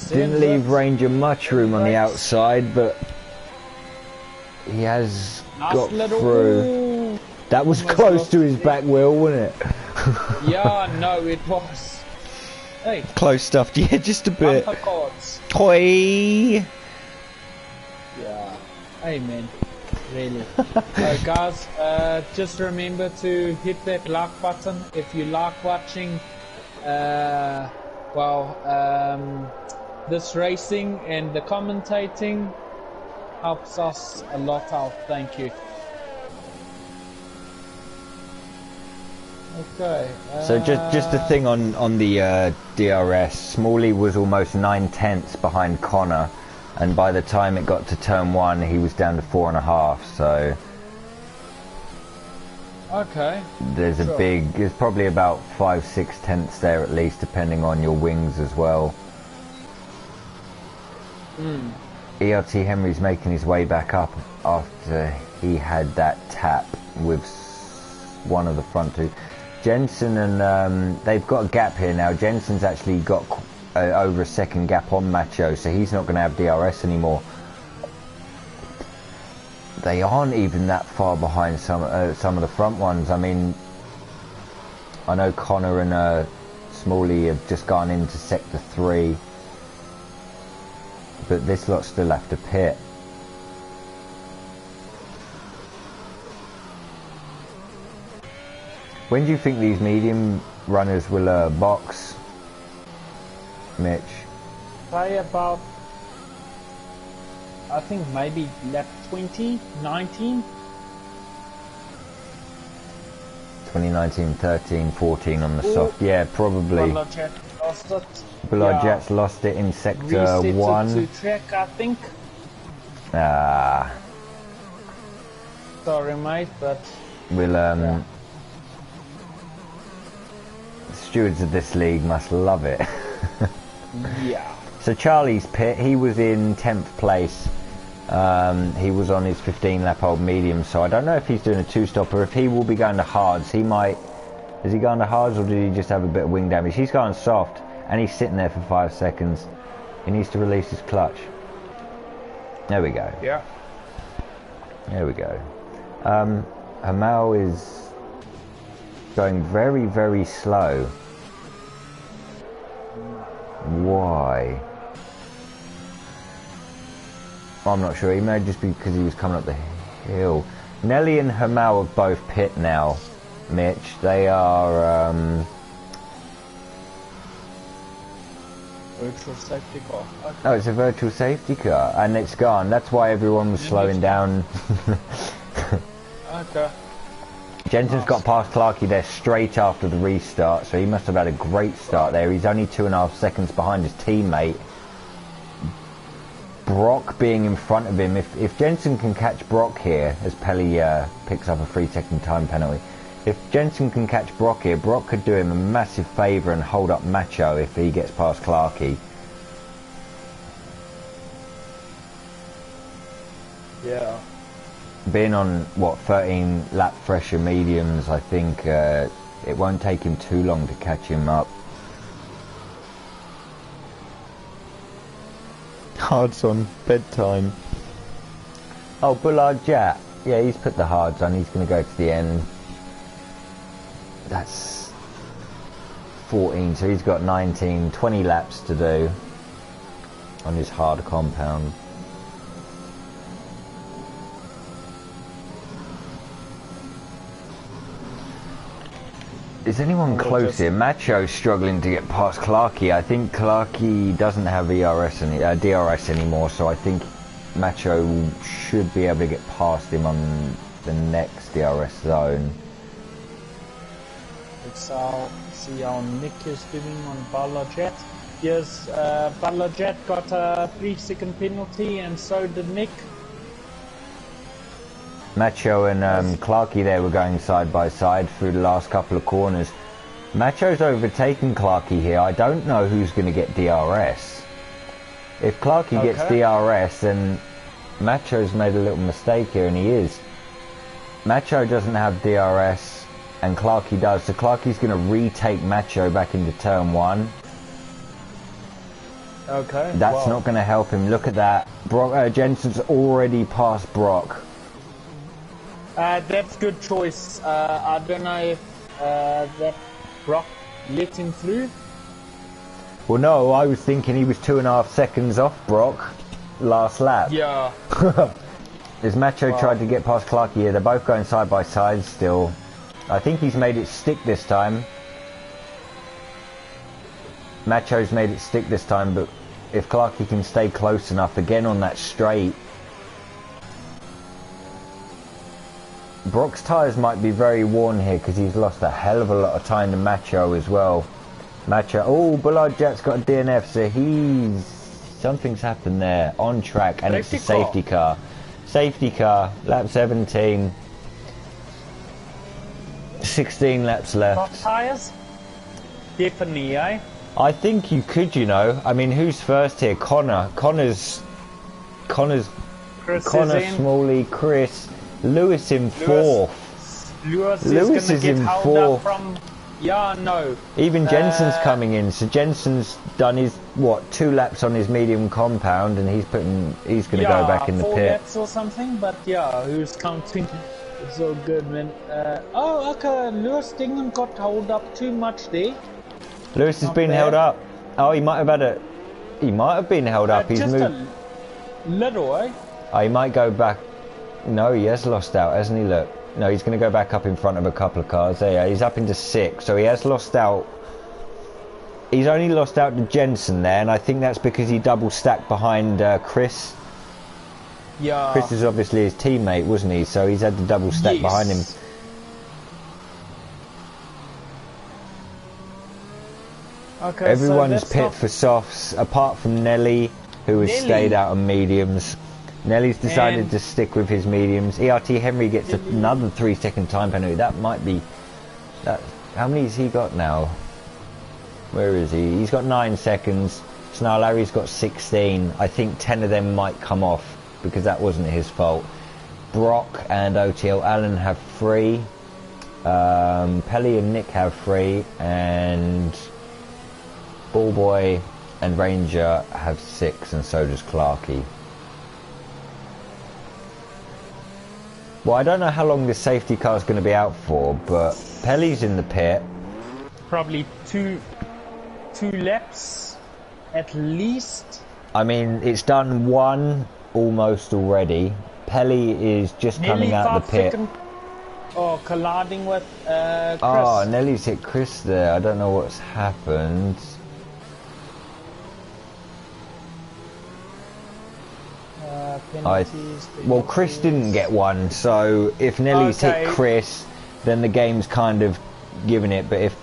Didn't leave Ranger much room on the outside, but he has got through. That was close to his back wheel, wasn't it? Yeah, no, it was. Hey. Close stuff, yeah, just a bit. Toy. Yeah. Hey, man. Really. Guys, just remember to hit that like button if you like watching, this racing, and the commentating helps us a lot out. Thank you. Okay. So just a thing on the DRS. Smalley was almost 9/10 behind Connor, and by the time it got to turn 1, he was down to 4.5. So okay. There's probably about 5-6 tenths there at least, depending on your wings as well. ERT Henry's making his way back up after he had that tap with one of the front two. Jensen and they've got a gap here now. Jensen's actually got over a second gap on Macho, so he's not going to have DRS anymore. They aren't even that far behind some of the front ones. I mean, I know Connor and Smalley have just gone into sector 3, but this lot still have to pit. When do you think these medium runners will box, Mitch? Say about, I think maybe lap 20, 19. 2019, 13, 14 on the soft. Yeah, probably. Balajet lost it. Balajet's lost it in sector 1. To track, I think. Sorry, mate, but we'll stewards of this league must love it. Yeah. So Charlie's pit, he was in 10th place. He was on his 15 lap old medium, so I don't know if he's doing a 2-stop or if he will be going to hards. He might. Is he going to hards, or did he just have a bit of wing damage? He's going soft, and he's sitting there for 5 seconds. He needs to release his clutch. There we go. Yeah. There we go. Hamal is going very, very slow. Why? I'm not sure. He may just be because he was coming up the hill. Nelly and Hamal are both pit now, Mitch. They are virtual safety car. Okay. Oh, it's a virtual safety car, and it's gone. That's why everyone was slowing down. Okay. Jensen's got past Clarkey there straight after the restart, so he must have had a great start there. He's only 2.5 seconds behind his teammate. Brock being in front of him, if Jensen can catch Brock here, as Pelly picks up a 3-second time penalty, if Jensen can catch Brock here, Brock could do him a massive favour and hold up Macho if he gets past Clarkey. Yeah. Being on, what, 13 lap fresher mediums, I think it won't take him too long to catch him up. Hards on, bedtime. Oh, Bullard Jat. Yeah, he's put the hards on, he's going to go to the end. That's 14, so he's got 19, 20 laps to do on his hard compound. Is anyone close here? Macho's struggling to get past Clarkey. I think Clarkey doesn't have DRS anymore, so I think Macho should be able to get past him on the next DRS zone. Let's see how Nick is doing on Balajet. Yes, Balajet got a 3-second penalty, and so did Nick. Macho and Clarkey there were going side by side through the last couple of corners. Macho's overtaken Clarkey here. I don't know who's going to get DRS. If Clarkey gets DRS, then Macho's made a little mistake here, and he is. Macho doesn't have DRS, and Clarkey does, so Clarkey's going to retake Macho back into turn 1. Okay. That's not going to help him. Look at that. Jensen's already passed Brock. That's good choice. I don't know if that Brock let him through. Well, no, I was thinking he was 2.5 seconds off Brock last lap. Yeah. As Macho tried to get past Clarkey here, they're both going side by side still. I think he's made it stick this time. Macho's made it stick this time, but if Clarkey can stay close enough again on that straight, Brock's tyres might be very worn here because he's lost a hell of a lot of time to Macho as well. Macho, oh, Bullard Jet's got a DNF, so something's happened there on track, and it's a safety car. Safety car, lap 17. 16 laps left. Soft tyres? Definitely, eh? I think you could, you know. I mean, who's first here? Connor's Smalley, Chris, Lewis in fourth. Lewis is in fourth. Yeah, no. Even Jensen's coming in, so Jensen's done his 2 laps on his medium compound, and he's going to go back in the 4 pit. laps or something. But yeah, who's counting? So good, man. Oh, okay. Lewis didn't got hold up too much there. Lewis has been held up. Oh, he might have been held up. He's just moved. A little, eh? Oh, he might go back. No, he has lost out, hasn't he? Look. No, he's going to go back up in front of a couple of cars. There, he's up into 6, so he has lost out. He's only lost out to Jensen there, and I think that's because he double stacked behind Chris. Yeah. Chris is obviously his teammate, wasn't he? So he's had to double stack behind him. Okay, everyone's pit for softs, apart from Nelly, who has stayed out on mediums. Nelly's decided to stick with his mediums. ERT Henry gets another 3-second time penalty. That might be... How many has he got now? Where is he? He's got 9 seconds. So now Larry's got 16. I think 10 of them might come off because that wasn't his fault. Brock and OTL Allen have 3. Pelly and Nick have 3. And Ballboy and Ranger have 6, and so does Clarkey. Well, I don't know how long this safety car is going to be out for, but Pelly's in the pit. Probably two laps at least. I mean, it's done 1 almost already. Pelly is just coming out the pit. Colliding with Chris. Oh, Nelly's hit Chris there. I don't know what's happened. Well, Chris didn't get one, so if Nelly's hit Chris, then the game's kind of given it. But if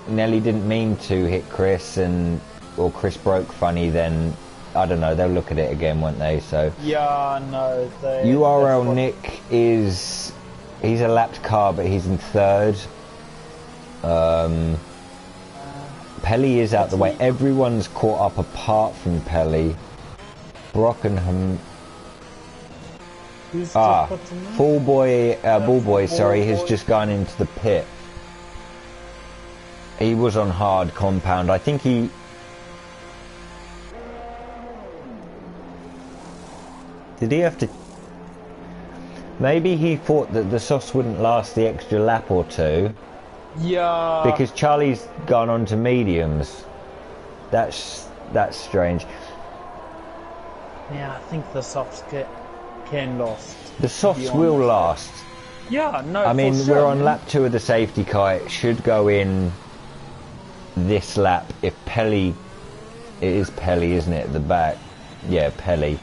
Nelly didn't mean to hit Chris, or Chris broke funny, then I don't know. They'll look at it again, won't they? So yeah, no. URL Nick he's a lapped car, but he's in 3rd. Pelly is out the way. Everyone's caught up apart from Pelly. Brock and him. Ballboy, sorry, has just gone into the pit. He was on hard compound. I think he... Did he have to... Maybe he thought that the softs wouldn't last the extra lap or 2. Yeah. Because Charlie's gone on to mediums. That's strange. Yeah, I think the softs can last. The softs will last. Yeah, no, I mean, for sure, we're on lap 2 of the safety car. It should go in this lap if Pelly... It is Pelly, isn't it, at the back? Yeah, Pelly.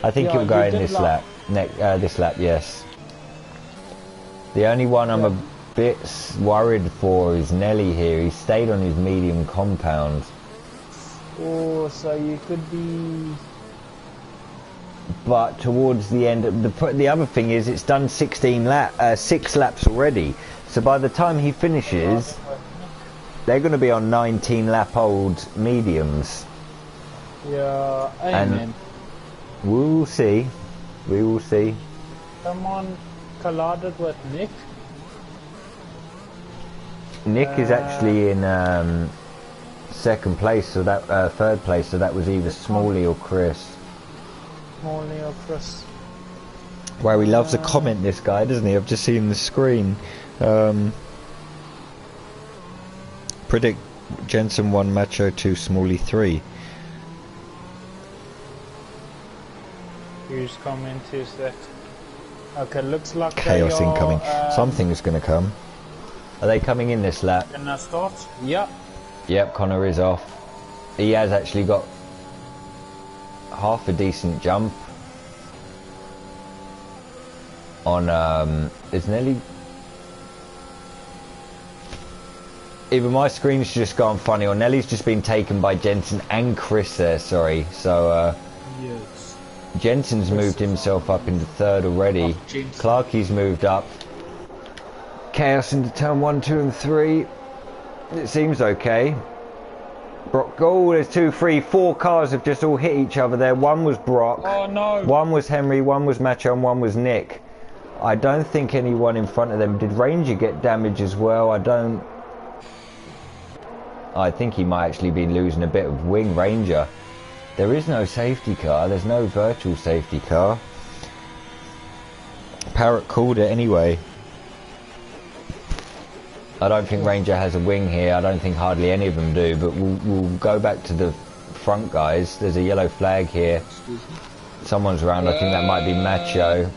I think it'll go in this lap. This lap, yes. The only one I'm a bit worried for is Nelly here. He stayed on his medium compound. Oh, so you could be... but towards the end, the other thing is it's done 6 laps already. So by the time he finishes, they're going to be on 19-lap-old mediums. Yeah, amen. And we will see. We will see. Someone collided with Nick. Nick is actually in second place, so that third place. So that was either Smalley or Chris. Smalley or Chris. Wow, he loves to comment, this guy, doesn't he? I've just seen the screen. Predict Jensen 1, Macho 2, Smalley 3. Whose comment is that? Okay, looks like Chaos they are, incoming. Something is going to come. Are they coming in this lap? Can I start? Yep. Yep, Connor is off. He has actually got half a decent jump on it's nearly, either my screen's just gone funny or Nelly's just been taken by Jensen and Chris there, sorry. So Yes. Jensen's moved himself up into third already. Clarkie's moved up. Chaos into turn 1, 2 and 3. It seems okay. Brock, oh, there's 2, 3, 4 cars have just all hit each other there. One was Brock. Oh no. One was Henry, one was Macho, and one was Nick. I don't think anyone in front of them. Did Ranger get damage as well? I think he might actually be losing a bit of wing, Ranger. There is no safety car. There's no virtual safety car. Parrot called it anyway. I don't think Ranger has a wing here. I don't think hardly any of them do, but we'll go back to the front guys. There's a yellow flag here. Someone's around. I think that might be Macho.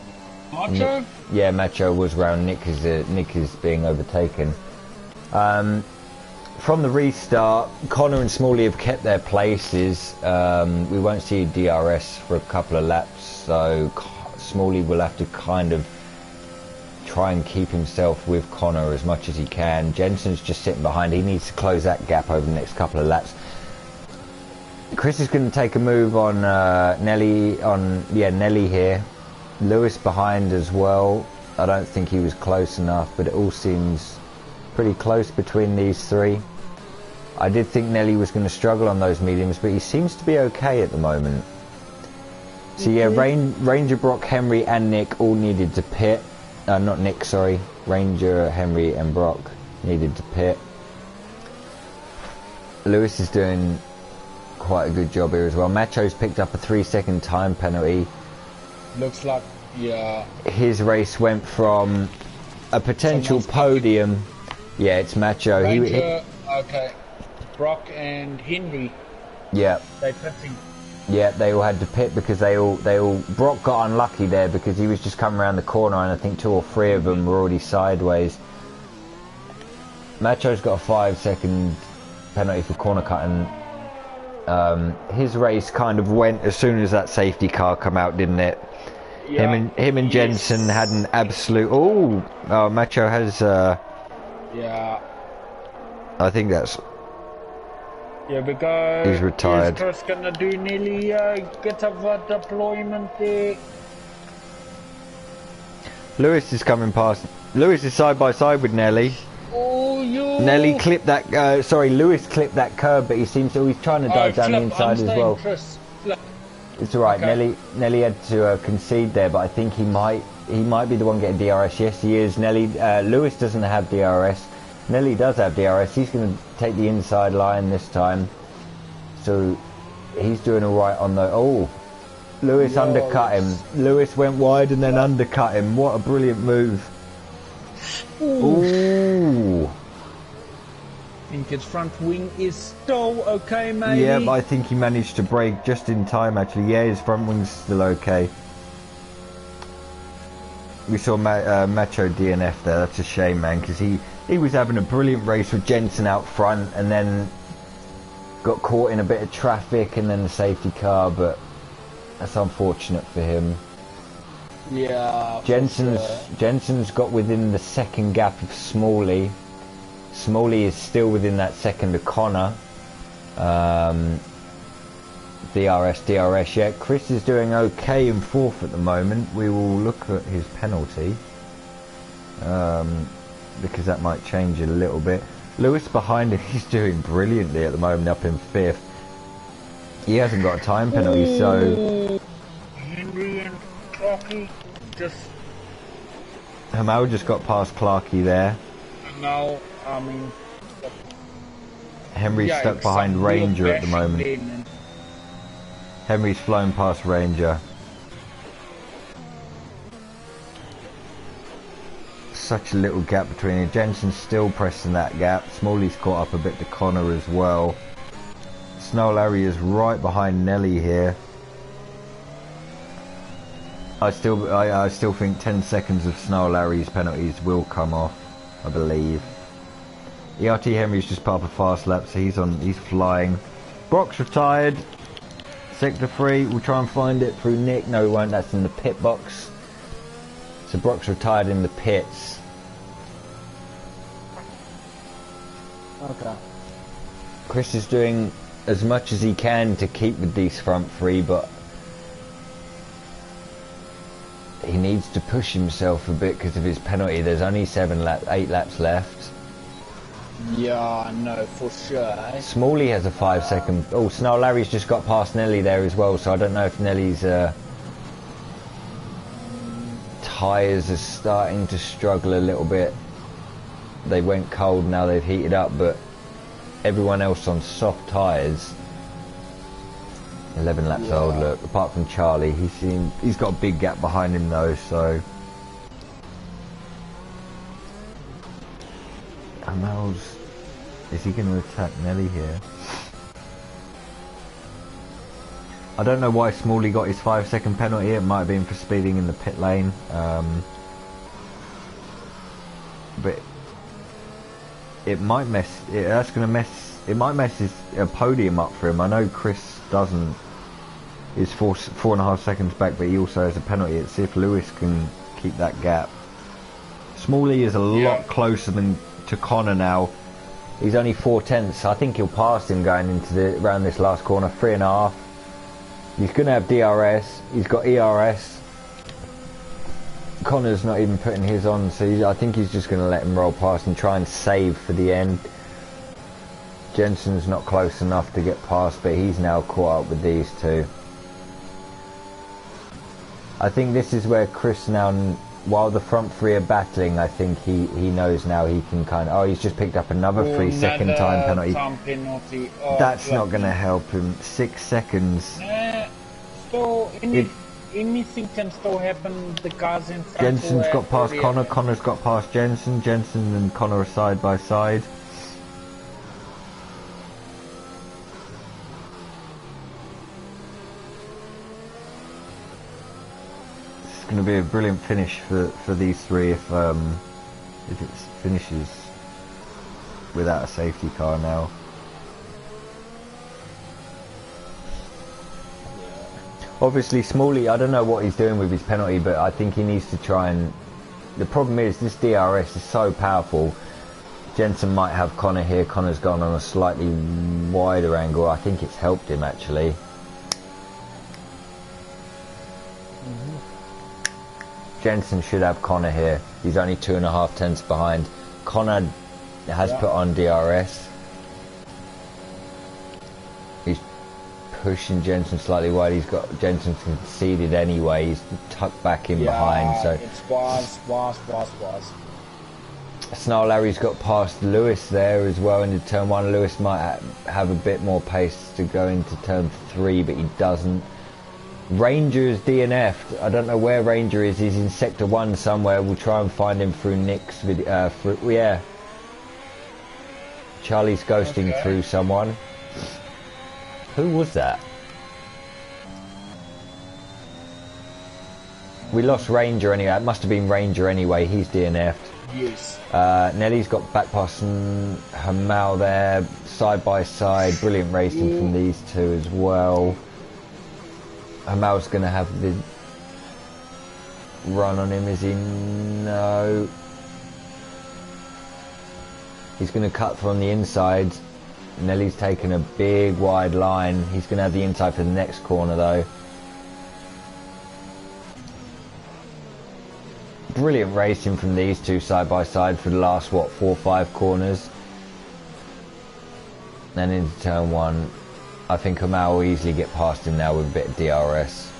Macho? Yeah, Macho was around. Nick is being overtaken. From the restart, Connor and Smalley have kept their places. We won't see DRS for a couple of laps, so Smalley will have to kind of try and keep himself with Connor as much as he can. Jensen's just sitting behind. He needs to close that gap over the next couple of laps. Chris is going to take a move on Nelly here. Lewis behind as well. I don't think he was close enough, but it all seems pretty close between these three. I did think Nelly was going to struggle on those mediums, but he seems to be okay at the moment. So yeah, Ranger, Brock, Henry and Nick all needed to pit. Not Nick, sorry. Ranger, Henry and Brock needed to pit. Lewis is doing quite a good job here as well. Macho's picked up a 3-second time penalty. Looks like, yeah. His race went from a potential podium. Yeah, it's Macho. Ranger, okay. Brock and Henry. Yeah. They pitting. Yeah, they all had to pit because they all Brock got unlucky there because he was just coming around the corner and I think 2 or 3 of them were already sideways. Macho's got a 5-second penalty for corner cutting. His race kind of went as soon as that safety car come out, didn't it? Yeah. Him and Jensen had an absolute. Oh, Macho has. Yeah. I think that's. Yeah, because he's retired. Is Chris gonna do nearly get a deployment there? Lewis is coming past. Lewis is side by side with Nelly. Oh, you. Nelly clipped that. Sorry, Lewis clipped that curb, but he seems to. He's trying to dive down the inside as well. Chris. It's alright. Okay. Nelly had to concede there, but I think he might be the one getting DRS. Yes, he is. Lewis doesn't have DRS. Nelly does have DRS. He's going to take the inside line this time, so he's doing alright on the. Oh, Lewis undercut him. Lewis went wide and then undercut him. What a brilliant move! Ooh. I think his front wing is still okay, maybe. Yeah, but I think he managed to brake just in time. Actually, yeah, his front wing's still okay. We saw Macho DNF there. That's a shame, man, because he was having a brilliant race with Jensen out front and then got caught in a bit of traffic and then the safety car, but that's unfortunate for him. Yeah. Jensen's got within the second gap of Smalley. Smalley is still within that second of Connor. DRS, yeah. Chris is doing okay in 4th at the moment. We will look at his penalty. Because that might change a little bit. Lewis behind him, he's doing brilliantly at the moment, up in 5th. He hasn't got a time penalty, so... Henry and Clarky just... Hamal just got past Clarky there. Now, I mean... Henry's stuck behind Ranger at the moment. Henry's flown past Ranger. Such a little gap between it. Jensen's still pressing that gap. Smalley's caught up a bit to Connor as well. Snow Larry is right behind Nelly here. I still think 10 seconds of Snow Larry's penalties will come off, I believe. ERT Henry's just part of a fast lap, so he's flying. Brock's retired. Sector 3, we'll try and find it through Nick. No, we won't, that's in the pit box. So Brock's retired in the pits. Okay. Chris is doing as much as he can to keep with these front 3, but he needs to push himself a bit because of his penalty. There's only 8 laps left. Yeah, no, for sure. Smalley has a 5-second... Oh, Snow Larry's just got past Nelly there as well, so I don't know if Nelly's tyres are starting to struggle a little bit. They went cold, now they've heated up, but everyone else on soft tyres. 11 laps old, look, apart from Charlie. He's got a big gap behind him though, so... Amel's... Is he going to attack Nelly here? I don't know why Smalley got his 5-second penalty. It might have been for speeding in the pit lane. But it might mess... That's going to mess... It might mess his podium up for him. I know Chris doesn't... Is 4.5 seconds back, but he also has a penalty. Let's see if Lewis can keep that gap. Smalley is a lot closer to Connor now. He's only 4/10. I think he'll pass him going into around this last corner. 3.5. He's going to have DRS. He's got ERS. Connor's not even putting his on, so I think he's just going to let him roll past and try and save for the end. Jensen's not close enough to get past, but he's now caught up with these two. I think this is where Chris now, while the front 3 are battling, I think he knows now he can kind of... Oh, he's just picked up another 3-second time penalty. That's not going to help him. 6 seconds. So anything can still happen. The guys in front... Jensen's got past Connor. Connor's got past Jensen. Jensen and Connor are side by side. It's going to be a brilliant finish for these 3 if it finishes without a safety car now. Obviously Smalley, I don't know what he's doing with his penalty, but I think he needs to try and... The problem is this DRS is so powerful. Jensen might have Connor here. Connor's gone on a slightly wider angle. I think it's helped him actually. Jensen should have Connor here. He's only 2.5 tenths behind. Connor has put on DRS. He's pushing Jensen slightly wide. He's got Jensen conceded anyway. He's tucked back in behind. So it's was. Snow Larry's got past Lewis there as well into turn 1. Lewis might have a bit more pace to go into turn 3, but he doesn't. Ranger is DNF'd. I don't know where Ranger is. He's in sector 1 somewhere. We'll try and find him through Nick's video. Yeah. Charlie's ghosting through someone. Who was that? We lost Ranger anyway. It must have been Ranger anyway. He's DNF'd. Yes. Nelly's got back past Hamal there. Side by side. Brilliant racing from these two as well. Hamal's going to have the run on him, is he? No. He's going to cut from the inside. Nelly's taken a big wide line. He's going to have the inside for the next corner though. Brilliant racing from these two side by side for the last, what, 4 or 5 corners. Then into turn 1. I think Amal will easily get past him now with a bit of DRS.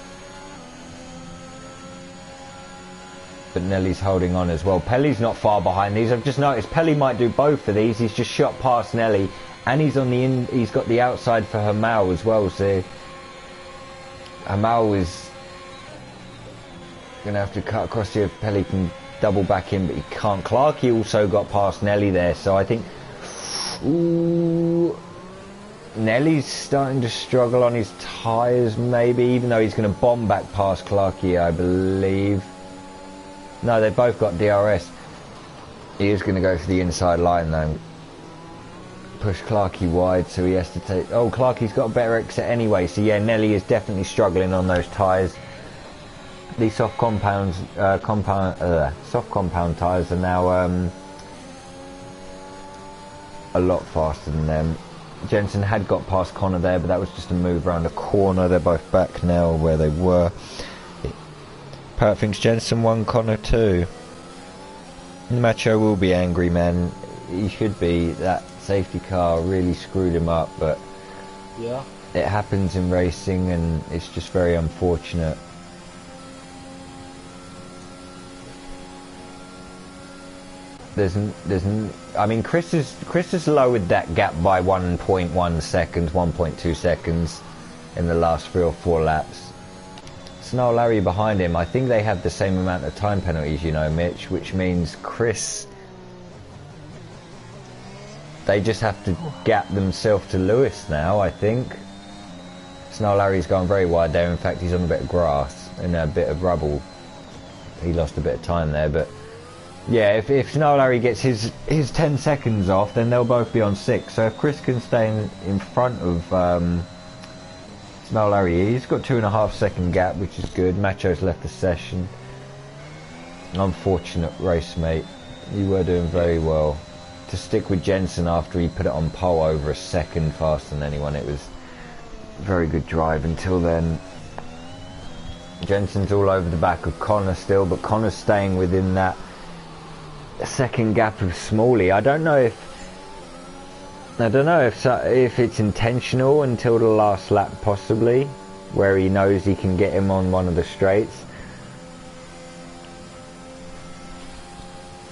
But Nelly's holding on as well. Pelly's not far behind these. I've just noticed Pelly might do both of these. He's just shot past Nelly, and he's on the he's got the outside for Amal as well. So Amal is gonna have to cut across here if Pelly can double back in, but he can't. Clarkey also got past Nelly there, so I think Nelly's starting to struggle on his tyres maybe, even though he's going to bomb back past Clarkey, I believe. No, they've both got DRS. He is going to go for the inside line though. Push Clarkey wide, so he has to take... Oh, Clarkey's got a better exit anyway, so yeah, Nelly is definitely struggling on those tyres. These soft compound tyres are now a lot faster than them. Jensen had got past Connor there, but that was just a move around a corner. They're both back now where they were. Pat thinks Jensen won, Connor 2. Macho will be angry, man. He should be. That safety car really screwed him up, but yeah, it happens in racing, and it's just very unfortunate. I mean, Chris has lowered that gap by 1.1 seconds, 1.2 seconds in the last 3 or 4 laps. Snow Larry behind him, I think they have the same amount of time penalties, you know, Mitch, which means Chris, they just have to gap themselves to Lewis now, I think. Snow Larry's gone very wide there. In fact, he's on a bit of grass and a bit of rubble. He lost a bit of time there, but yeah, if Snow Larry gets his 10 seconds off, then they'll both be on 6. So if Chris can stay in front of Snow Larry, he's got 2.5 second gap, which is good. Macho's left the session. Unfortunate race, mate. You were doing very well. To stick with Jensen after he put it on pole over a second faster than anyone, it was a very good drive until then. Jensen's all over the back of Connor still, but Connor's staying within that second gap of Smalley. I don't know if it's intentional until the last lap, possibly, where he knows he can get him on one of the straights.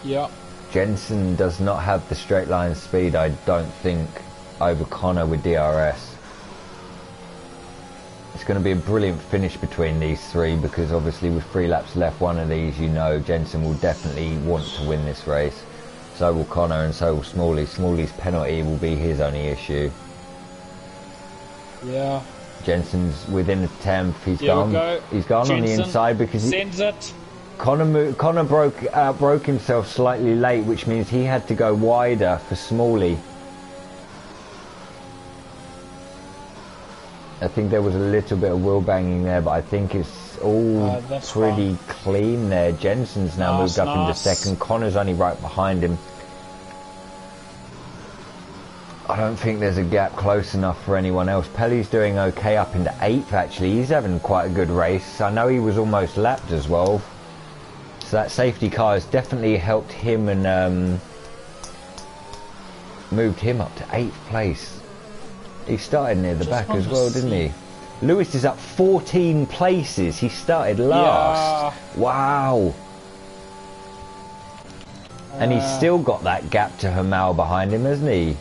Yeah. Jensen does not have the straight line speed, I don't think, over Connor with DRS. It's going to be a brilliant finish between these three, because obviously with 3 laps left, one of these, you know, Jensen will definitely want to win this race. So will Connor, and so will Smalley. Smalley's penalty will be his only issue. Yeah. Jensen's within the 10th. He's gone. He's gone Jensen on the inside because sends it. Connor broke himself slightly late, which means he had to go wider for Smalley. I think there was a little bit of wheel banging there, but I think it's all pretty clean there. Jensen's now moved up into second. Connor's only right behind him. I don't think there's a gap close enough for anyone else. Pelly's doing okay up into 8th, actually. He's having quite a good race. I know he was almost lapped as well. So that safety car has definitely helped him and moved him up to 8th place. He started near the back as well, didn't he? Lewis is up 14 places. He started last. Yeah. Wow. And he's still got that gap to Hamal behind him, hasn't he?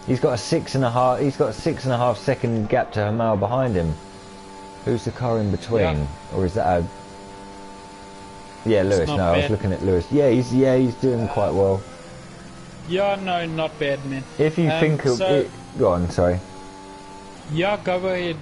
He's got a 6.5. He's got a 6.5 second gap to Hamal behind him. Who's the car in between? Yeah. Or is that a? Yeah, Lewis. No, I was looking at Lewis. Yeah, he's doing quite well. Yeah, no, not bad, man. If you think of it, go on. Sorry. Yeah, go ahead.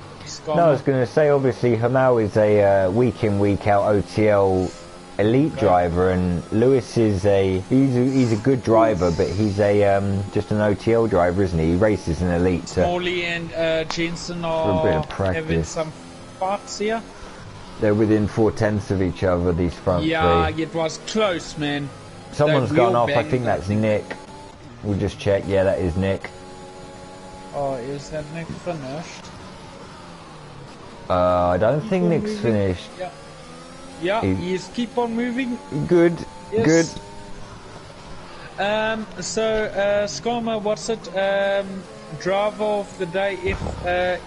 No, I was going to say, obviously, Hamal is a week in, week out OTL elite driver, and Lewis is he's a good driver, but he's just an OTL driver, isn't he? He races in elite. Smalley and Jensen are having some fights here. They're within 4/10 of each other, these front three. Yeah, it was close, man. Someone's gone off. I think that's Nick. We'll just check. Yeah, that is Nick. Oh, is that Nick finished? I don't Keep think on Nick's moving. finished. Yeah. Yeah, yes, keep on moving. Good, Yes. good. So, Skama, what's it? Driver of the day. If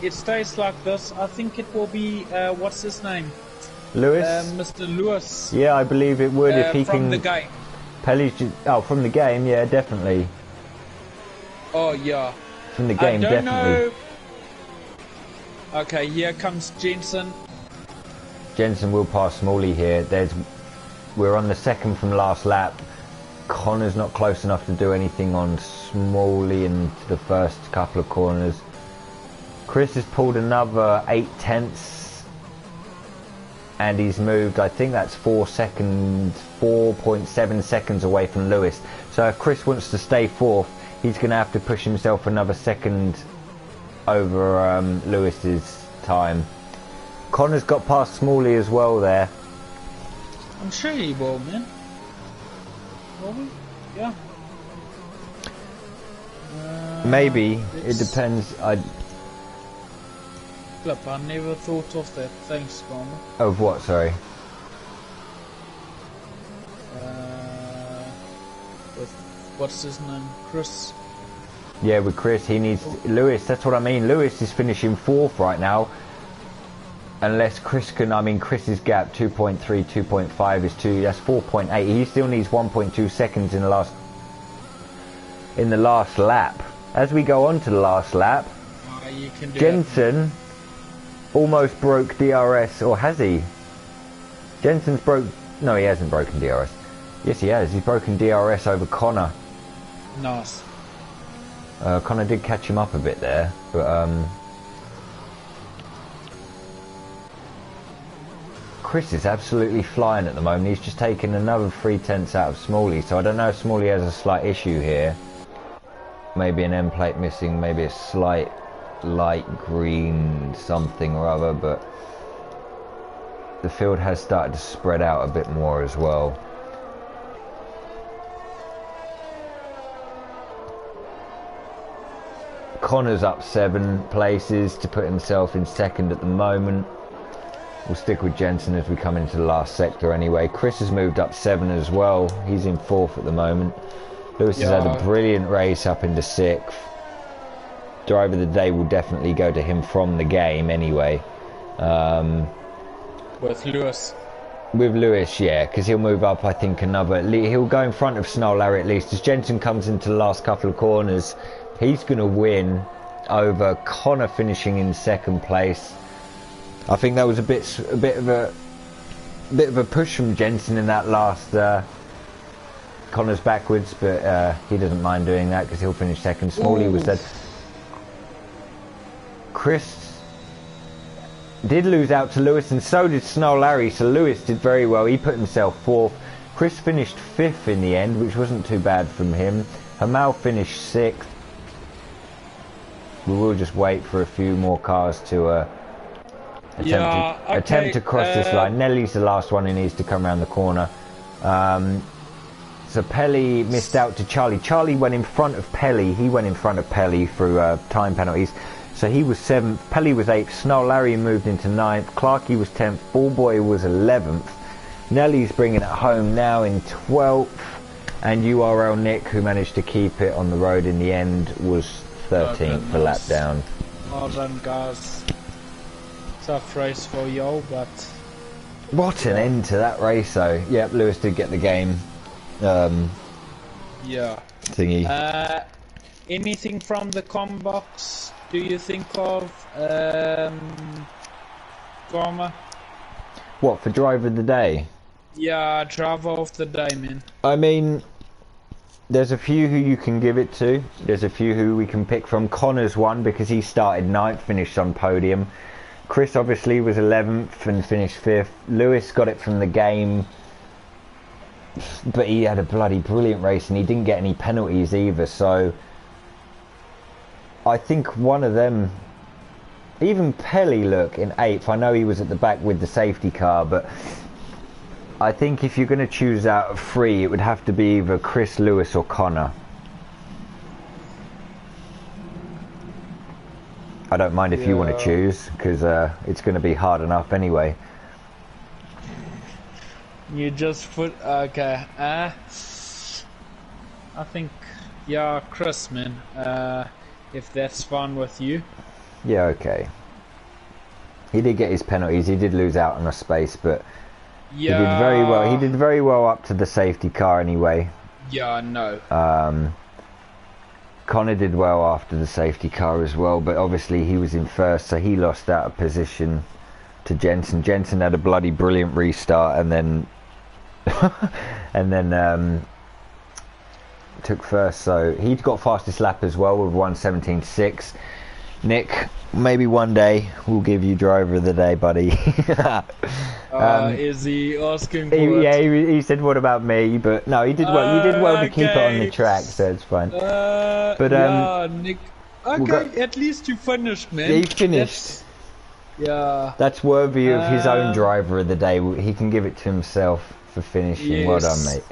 it stays like this, I think it will be, what's his name? Lewis? Mr. Lewis. Yeah, I believe it would if he from can... the game. Pelly's just... Oh, from the game, yeah, definitely. Oh, yeah. From the game, I don't definitely. know. Okay, here comes Jensen. Jensen will pass Smalley here. We're on the second from last lap. Connor's not close enough to do anything on Smalley into the first couple of corners. Chris has pulled another 8/10, and he's moved, I think that's 4.7 seconds away from Lewis. So if Chris wants to stay fourth, he's going to have to push himself another second over Lewis's time. Connor's got past Smalley as well there. I'm sure he will, man. Will we? Yeah. Maybe. It depends. Flip, I never thought of that. Thanks, Skama. Of what, sorry? With, what's his name? Chris? Yeah, with Chris, he needs... Lewis, that's what I mean. Lewis is finishing fourth right now. Unless Chris can... I mean, Chris's gap, 2.3, 2.5 is 2. That's 4.8. He still needs 1.2 seconds in the last lap. As we go on to the last lap, You can do Jensen almost broke DRS, or has he? Jensen's broke... No, he hasn't broken DRS. Yes, he has. He's broken DRS over Connor. Nice. Connor did catch him up a bit there, but Chris is absolutely flying at the moment. He's just taken another 3/10 out of Smalley, so I don't know if Smalley has a slight issue here. Maybe an end plate missing, maybe a slight light green something or other, but the field has started to spread out a bit more as well. Connor's up 7 places to put himself in second at the moment. We'll stick with Jensen as we come into the last sector anyway. Chris has moved up 7 as well. He's in 4th at the moment. Lewis has had a brilliant race up into 6th. Driver of the day will definitely go to him from the game anyway. With Lewis. With Lewis, yeah, because he'll move up, I think, another... He'll go in front of Snow Larry at least. As Jensen comes into the last couple of corners, he's going to win over Connor finishing in 2nd place. I think that was a bit of a push from Jensen in that last... Connor's backwards, but he doesn't mind doing that because he'll finish 2nd. Smalley was dead. Chris did lose out to Lewis, and so did Snow Larry, so Lewis did very well. He put himself 4th. Chris finished 5th in the end, which wasn't too bad from him. Hamal finished 6th. We will just wait for a few more cars to attempt to cross this line. Nelly's the last one who needs to come around the corner. So Pelly missed out to Charlie. Charlie went in front of Pelly. He went in front of Pelly through time penalties. So he was 7th. Pelly was 8th. Snow Larry moved into 9th. Clarkey was 10th. Ballboy was 11th. Nelly's bringing it home now in 12th. And URL Nick, who managed to keep it on the road in the end, was 13th for lap down. Well done, guys. Tough race for y'all, but... What an end to that race, though. Yep, Lewis did get the game. Yeah. Thingy. Anything from the com box do you think of, Garma? What, for driver of the day? Yeah, driver of the day, man. I mean, there's a few who you can give it to. There's a few who we can pick from. Connor's one because he started 9th, finished on podium. Chris obviously was 11th and finished 5th. Lewis got it from the game, but he had a bloody brilliant race and he didn't get any penalties either, so I think one of them, even Pelly, look, in 8th. I know he was at the back with the safety car, but I think if you're going to choose out of 3, it would have to be either Chris, Lewis or Connor. I don't mind if you want to Yeah. choose, because it's going to be hard enough anyway. You just put okay. I think yeah, Chris, man. If that's fine with you. Yeah, okay. He did get his penalties. He did lose out on a space, but Yeah. he did very well. He did very well up to the safety car anyway. Yeah, I know. Connor did well after the safety car as well, but obviously he was in first, so he lost out of position to Jensen. Jensen had a bloody brilliant restart, and then took first. So he'd got fastest lap as well with 1:17.6. Nick, maybe one day we'll give you driver of the day, buddy. Is he asking for it? Yeah, he said, "What about me?" But no, he did well. You did well to keep it on the Okay. track, so it's fine. But yeah, Nick. Okay, go- at least you finished, man. he finished. Yeah. That's worthy of his own driver of the day. He can give it to himself for finishing. Well done, Yes. mate.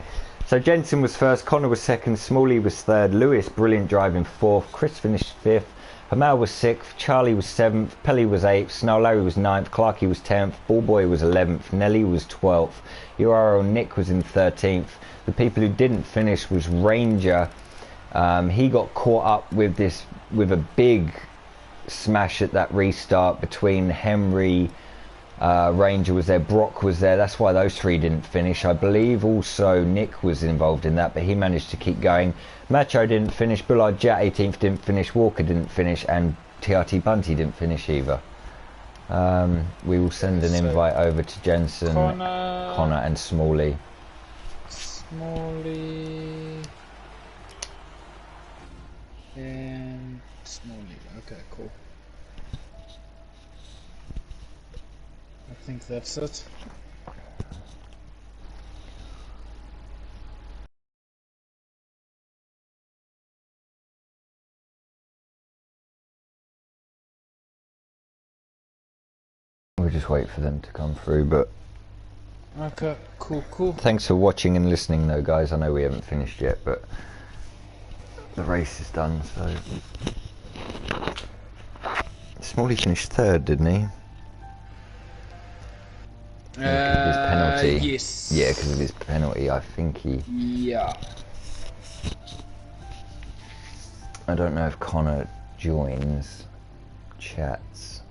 So Jensen was first, Connor was second, Smalley was third, Lewis, brilliant driving fourth, Chris finished fifth, Hamal was sixth, Charlie was seventh, Pelly was eighth, Snow Larry was ninth, Clarkey was 10th, Ballboy was 11th, Nelly was 12th, URL Nick was in 13th. The people who didn't finish was Ranger. He got caught up with a big smash at that restart between Henry, Ranger was there, Brock was there. That's why those three didn't finish. I believe also Nick was involved in that, but he managed to keep going. Macho didn't finish, Bullard Jet 18th didn't finish, Walker didn't finish, and TRT Bunty didn't finish either. We will send an invite over to Jensen, Connor and Smalley. Smalley. And Smalley. Okay, cool. I think that's it. We'll just wait for them to come through, but Okay, cool. thanks for watching and listening though, guys. I know we haven't finished yet, but the race is done, so... Smalley finished third, didn't he? Because of his penalty. Yes. Yeah, because of his penalty, I think he... Yeah. I don't know if Connor joins chats.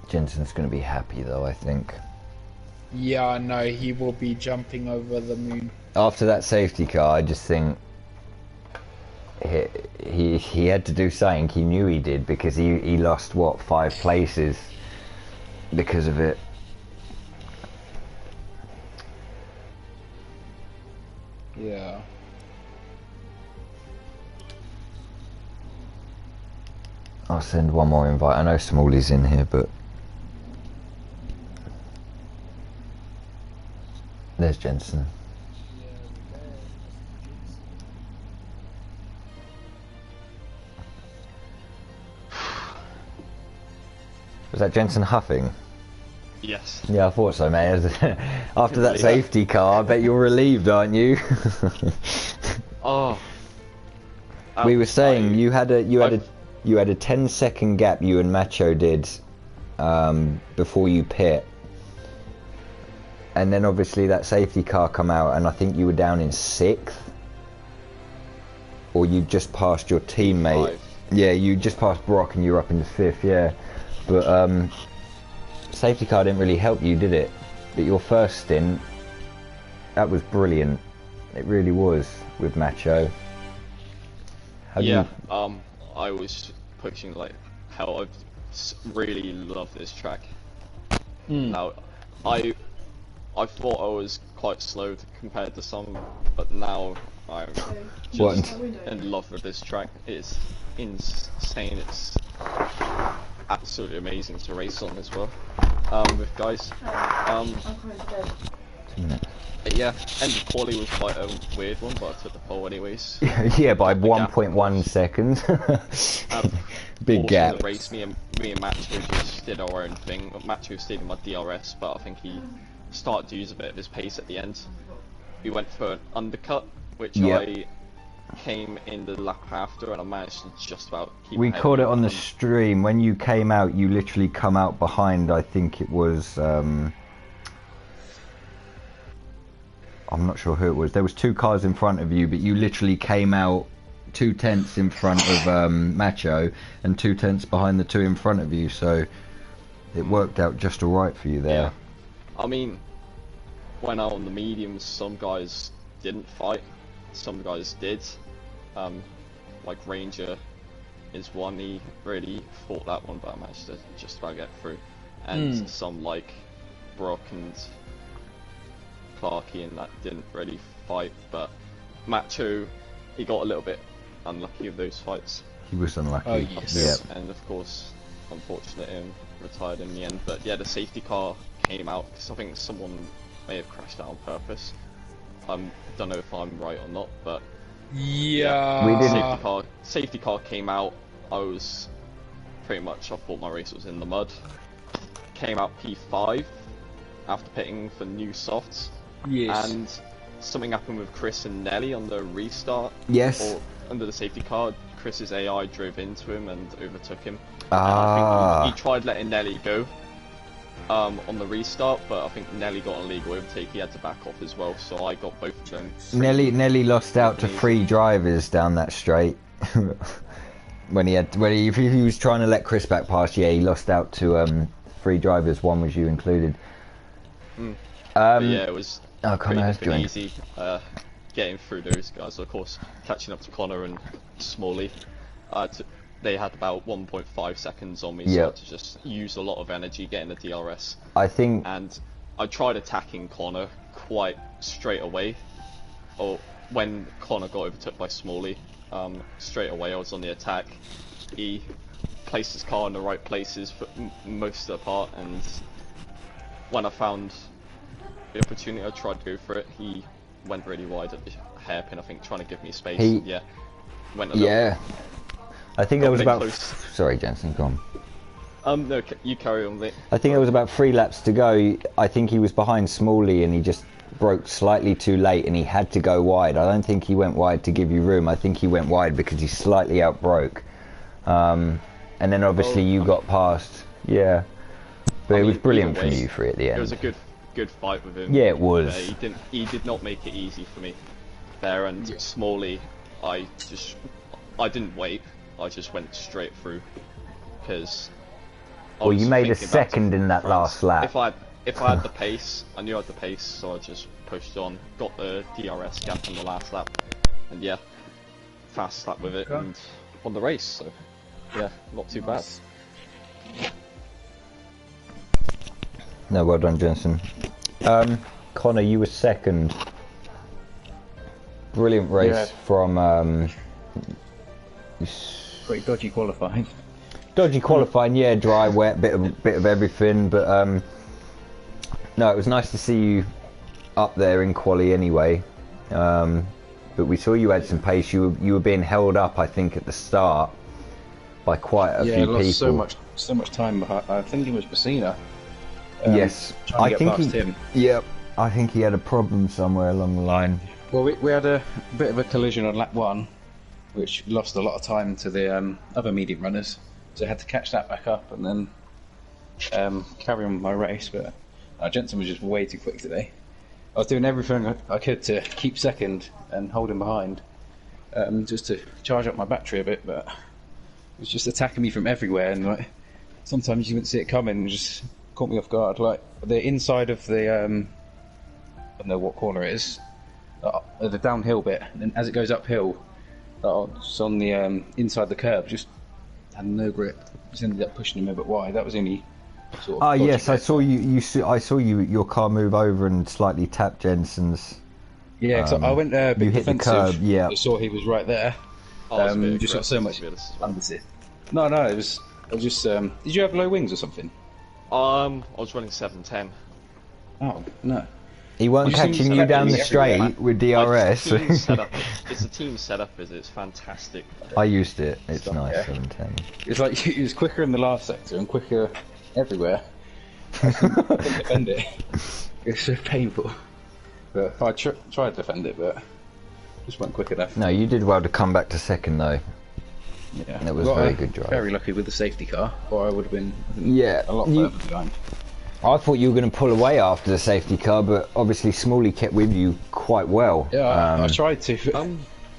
Jensen's going to be happy though, I think. Yeah, I know, he will be jumping over the moon. After that safety car, I just think he had to do something. He knew he did, because he lost, what, 5 places because of it. Yeah. I'll send one more invite. I know Smalley's in here, but... There's Jensen. Was that Jensen huffing? Yes. Yeah, I thought so, mate. After that safety car, I bet you're relieved, aren't you? Oh. We were saying you had a 10-second gap, you and Macho did, before you pit, and then obviously that safety car come out, and I think you were down in 6th, or you just passed your teammate. 5. Yeah, you just passed Brock and you were up in the 5th. Yeah, but safety car didn't really help you, did it? But your first stint, that was brilliant. It really was, with Macho. Yeah, I was pushing like hell. Really love this track. Now, I thought I was quite slow compared to some, but now I'm just in love with this track. It's insane. It's absolutely amazing to race on as well. With guys. Yeah, and the quali was quite a weird one, but I took the pole anyways. Yeah, by 1.1 seconds. Big gap. The race, me and Macho just did our own thing. Macho stayed in my DRS, but I think he started to use a bit of his pace at the end. We went for an undercut, which Yep. I came in the lap after, and I managed to just about keep We ahead of caught it him. on the stream. When you came out, you literally come out behind, I think it was, I'm not sure who it was. There was 2 cars in front of you, but you literally came out 2 tenths in front of Macho and 2 tenths behind the 2 in front of you, so it worked out just alright for you there. Yeah. I mean, when out on the mediums, some guys didn't fight, some guys did. Like Ranger is one, he really fought that one, but I managed to just about get through. And some like Brock and Clarky and that didn't really fight, but Macho, he got a little bit unlucky with those fights. He was unlucky. Oh, yes. Yeah. And of course, unfortunately, him retired in the end. But yeah, the safety car came out because I think someone may have crashed out on purpose. Don't know if I'm right or not, but Yeah. We didn't- safety car came out. I was pretty much, I thought my race was in the mud. Came out P5 after pitting for new softs. Yes. And something happened with Chris and Nelly on the restart. Yes. Or under the safety car, Chris's AI drove into him and overtook him. Ah. And I think he tried letting Nelly go on the restart, but I think Nelly got an illegal overtake. He had to back off as well, so I got both of them. Nelly lost out to 3 drivers down that straight. If he was trying to let Chris back past, yeah, he lost out to 3 drivers. One was you included. But yeah, it was Connor has pretty joined. easy getting through those guys. Of course, catching up to Connor and Smalley. They had about 1.5 seconds on me, so I had to just use a lot of energy getting the DRS. I think. And I tried attacking Connor quite straight away. Or when Connor got overtook by Smalley, straight away I was on the attack. He placed his car in the right places for most of the part, and when I found the opportunity, I tried to go for it. He went really wide at the hairpin, I think, trying to give me space. Went a little. I think there was about. close. Sorry, Jensen, go on. No, you carry on, mate. I think there was about 3 laps to go. I think he was behind Smalley and he just broke slightly too late and he had to go wide. I don't think he went wide to give you room. I think he went wide because he slightly outbroke. And then obviously you got past. Yeah. But it was brilliant from you three at the end. It was a good fight with him. Yeah, it was. He did not make it easy for me there, and Smalley, I didn't wait. I just went straight through because. Well, you made a second in that last lap. If I had the pace, I knew I had the pace, so I just pushed on, got the DRS gap in the last lap, and yeah, fast lap with it and won the race. So yeah, not too bad. No, well done, Jensen. Connor, you were second. Brilliant race from. Pretty dodgy qualifying. Dodgy qualifying, yeah, dry, wet, bit of everything, but no, it was nice to see you up there in quali anyway. But we saw you had some pace. You were being held up, I think, at the start by quite a few people. Yeah, lost so much time behind. I think it was Messina. Yes, I think him. Yep, I think he had a problem somewhere along the line. Well, we had a bit of a collision on lap 1, which lost a lot of time to the other medium runners. So I had to catch that back up and then carry on with my race. But Jensen was just way too quick today. I was doing everything I could to keep second and hold him behind, just to charge up my battery a bit. But it was just attacking me from everywhere, and like sometimes you wouldn't see it coming, and just caught me off guard. Like the inside of the I don't know what corner it is, the downhill bit, and then as it goes uphill, just on the inside the curb, just had no grip. Just ended up pushing him a bit wide. That was only sort of. Yes, I saw you. I saw your car move over and slightly tap Jensen's. Yeah, because I went a bit you hit the defensive. curb. Yeah, I saw he was right there. You just got so much understeer. No, it was. I was just. Did you have low wings or something? I was running 710. Oh no. he weren't catching you down the straight with DRS. It's a team setup, it's fantastic. I used it. It's nice. Yeah. 710. It's like it was quicker in the last sector and quicker everywhere. I couldn't defend it. It's so painful. But I tried to defend it, but just weren't quick enough. No, you did well to come back to second though. Yeah, and it was very good drive. Very lucky with the safety car, or I would have been a lot further behind. I thought you were going to pull away after the safety car, but obviously Smalley kept with you quite well. Yeah, I tried to.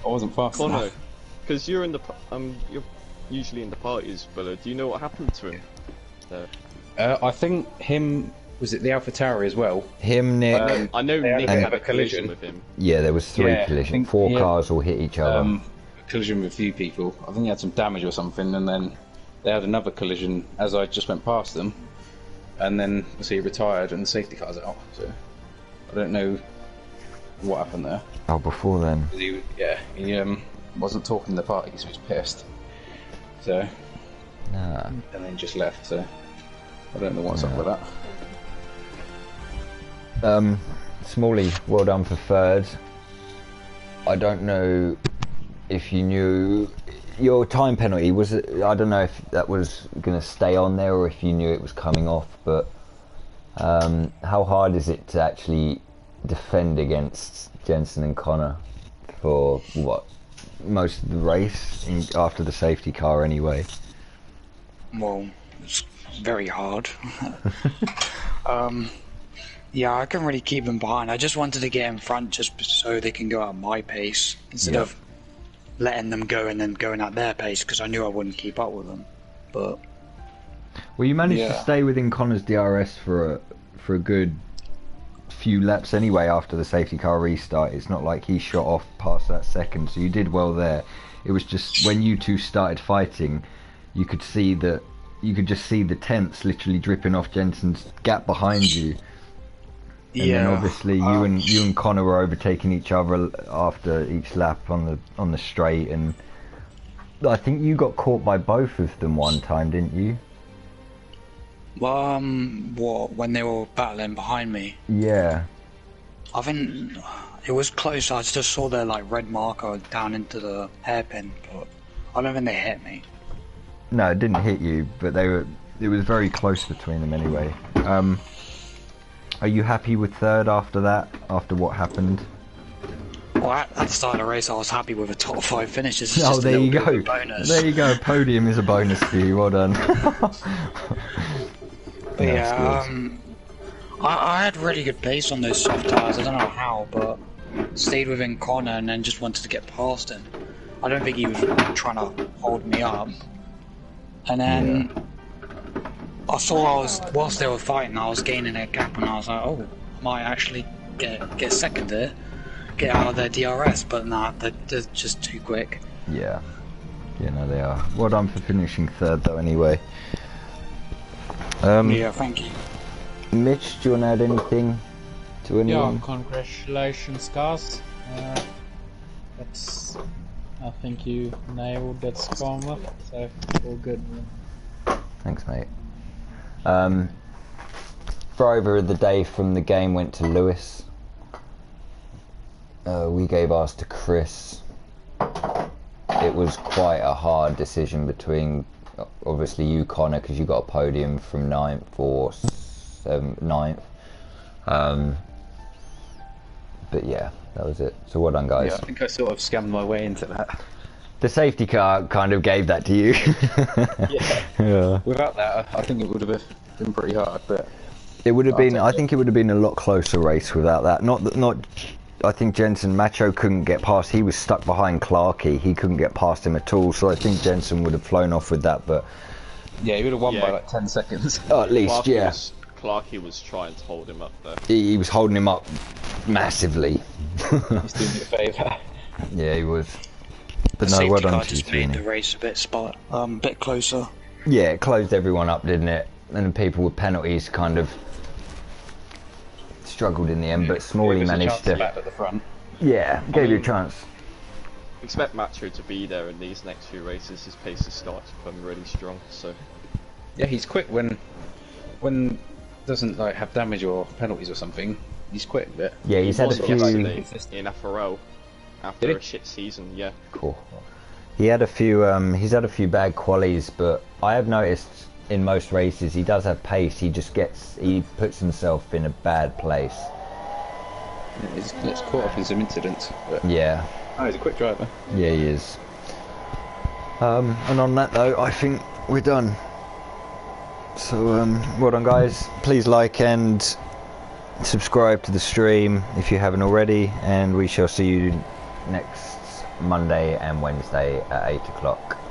I wasn't fast Connor, enough. because you're you're usually in the parties, but do you know what happened to him? I think him. Was it the Alpha Tower as well? Him, Nick. I know Nick had a collision with him. Yeah, there was 3 collisions. 4 cars all hit each other. Collision with a few people. I think he had some damage or something, and then they had another collision as I just went past them, and then he retired and the safety car's out. So I don't know what happened there. Oh, before then. He wasn't talking to the party, so he was pissed. So and then just left. So I don't know what's up with that. Smalley, well done for third. I don't know if you knew your time penalty was it, I don't know if that was going to stay on there or if you knew it was coming off, but how hard is it to actually defend against Jensen and Connor for what most of the race after the safety car anyway? Well, it's very hard. Yeah, I couldn't really keep them behind. I just wanted to get in front just so they can go at my pace instead of letting them go and then going at their pace, because I knew I wouldn't keep up with them. But well, you managed to stay within Connor's DRS for a good few laps anyway after the safety car restart. It's not like he shot off past that second, so you did well there. It was just when you two started fighting, you could just see the tenths literally dripping off Jensen's gap behind you. And then obviously you and Connor were overtaking each other after each lap on the straight, and I think you got caught by both of them one time, didn't you? What, when they were battling behind me? Yeah. I think it was close. I just saw their red marker down into the hairpin, but I don't think they hit me. No, it didn't hit you, but it was very close between them anyway. Are you happy with third after that, after what happened? Well, at the start of the race, I was happy with a top 5 finishes. Oh, there you go. There you go. Podium is a bonus for you. Well done. But yeah, I had really good pace on those soft tires. I don't know how, but stayed within Connor and then just wanted to get past him. I don't think he was trying to hold me up. And then I saw whilst they were fighting, I was gaining a gap, and I was like, oh, I might actually get second there, get out of their DRS, but nah, they're just too quick. Yeah, no, they are. Well done for finishing third, though. Anyway. Yeah, thank you. Mitch, do you want to add anything to anyone? Yeah, congratulations, guys. I think you nailed that score, so all good. Thanks, mate. Driver of the day from the game went to Lewis. We gave ours to Chris. It was quite a hard decision between, obviously, you, Connor, because you got a podium from 9th or 9th. But yeah, that was it. So well done, guys. Yeah, I think I sort of scammed my way into that. The safety car kind of gave that to you. Yeah. Without that, I think it would have been pretty hard, but it would have been. I think it would have been a lot closer race without that. Not. I think Jensen Macho couldn't get past. He was stuck behind Clarkey. He couldn't get past him at all. So I think Jensen would have flown off with that. But yeah, he would have won by 10 seconds. Oh, at least, Clarkey was trying to hold him up there. He was holding him up massively. He's doing you a favour. Yeah, he was. But the no, well safety done car to you, just made the race a bit closer. Yeah, it closed everyone up, didn't it? And the people with penalties kind of struggled in the end, but Smalley managed to. At the front. Yeah, gave you a chance. Expect Macho to be there in these next few races. His pace has started to become really strong. So yeah, he's quick when doesn't have damage or penalties or something. He's quick, but yeah, he's had a few in FRL after a shit season. Yeah, cool. He had a few. He's had a few bad qualies, but I have noticed in most races. He does have pace. He puts himself in a bad place. Yeah, he's caught up in some incidents. But Yeah. oh, he's a quick driver. Yeah, he is. And on that though, I think we're done. So well done, guys. Please like and subscribe to the stream if you haven't already, and we shall see you next Monday and Wednesday at 8 o'clock.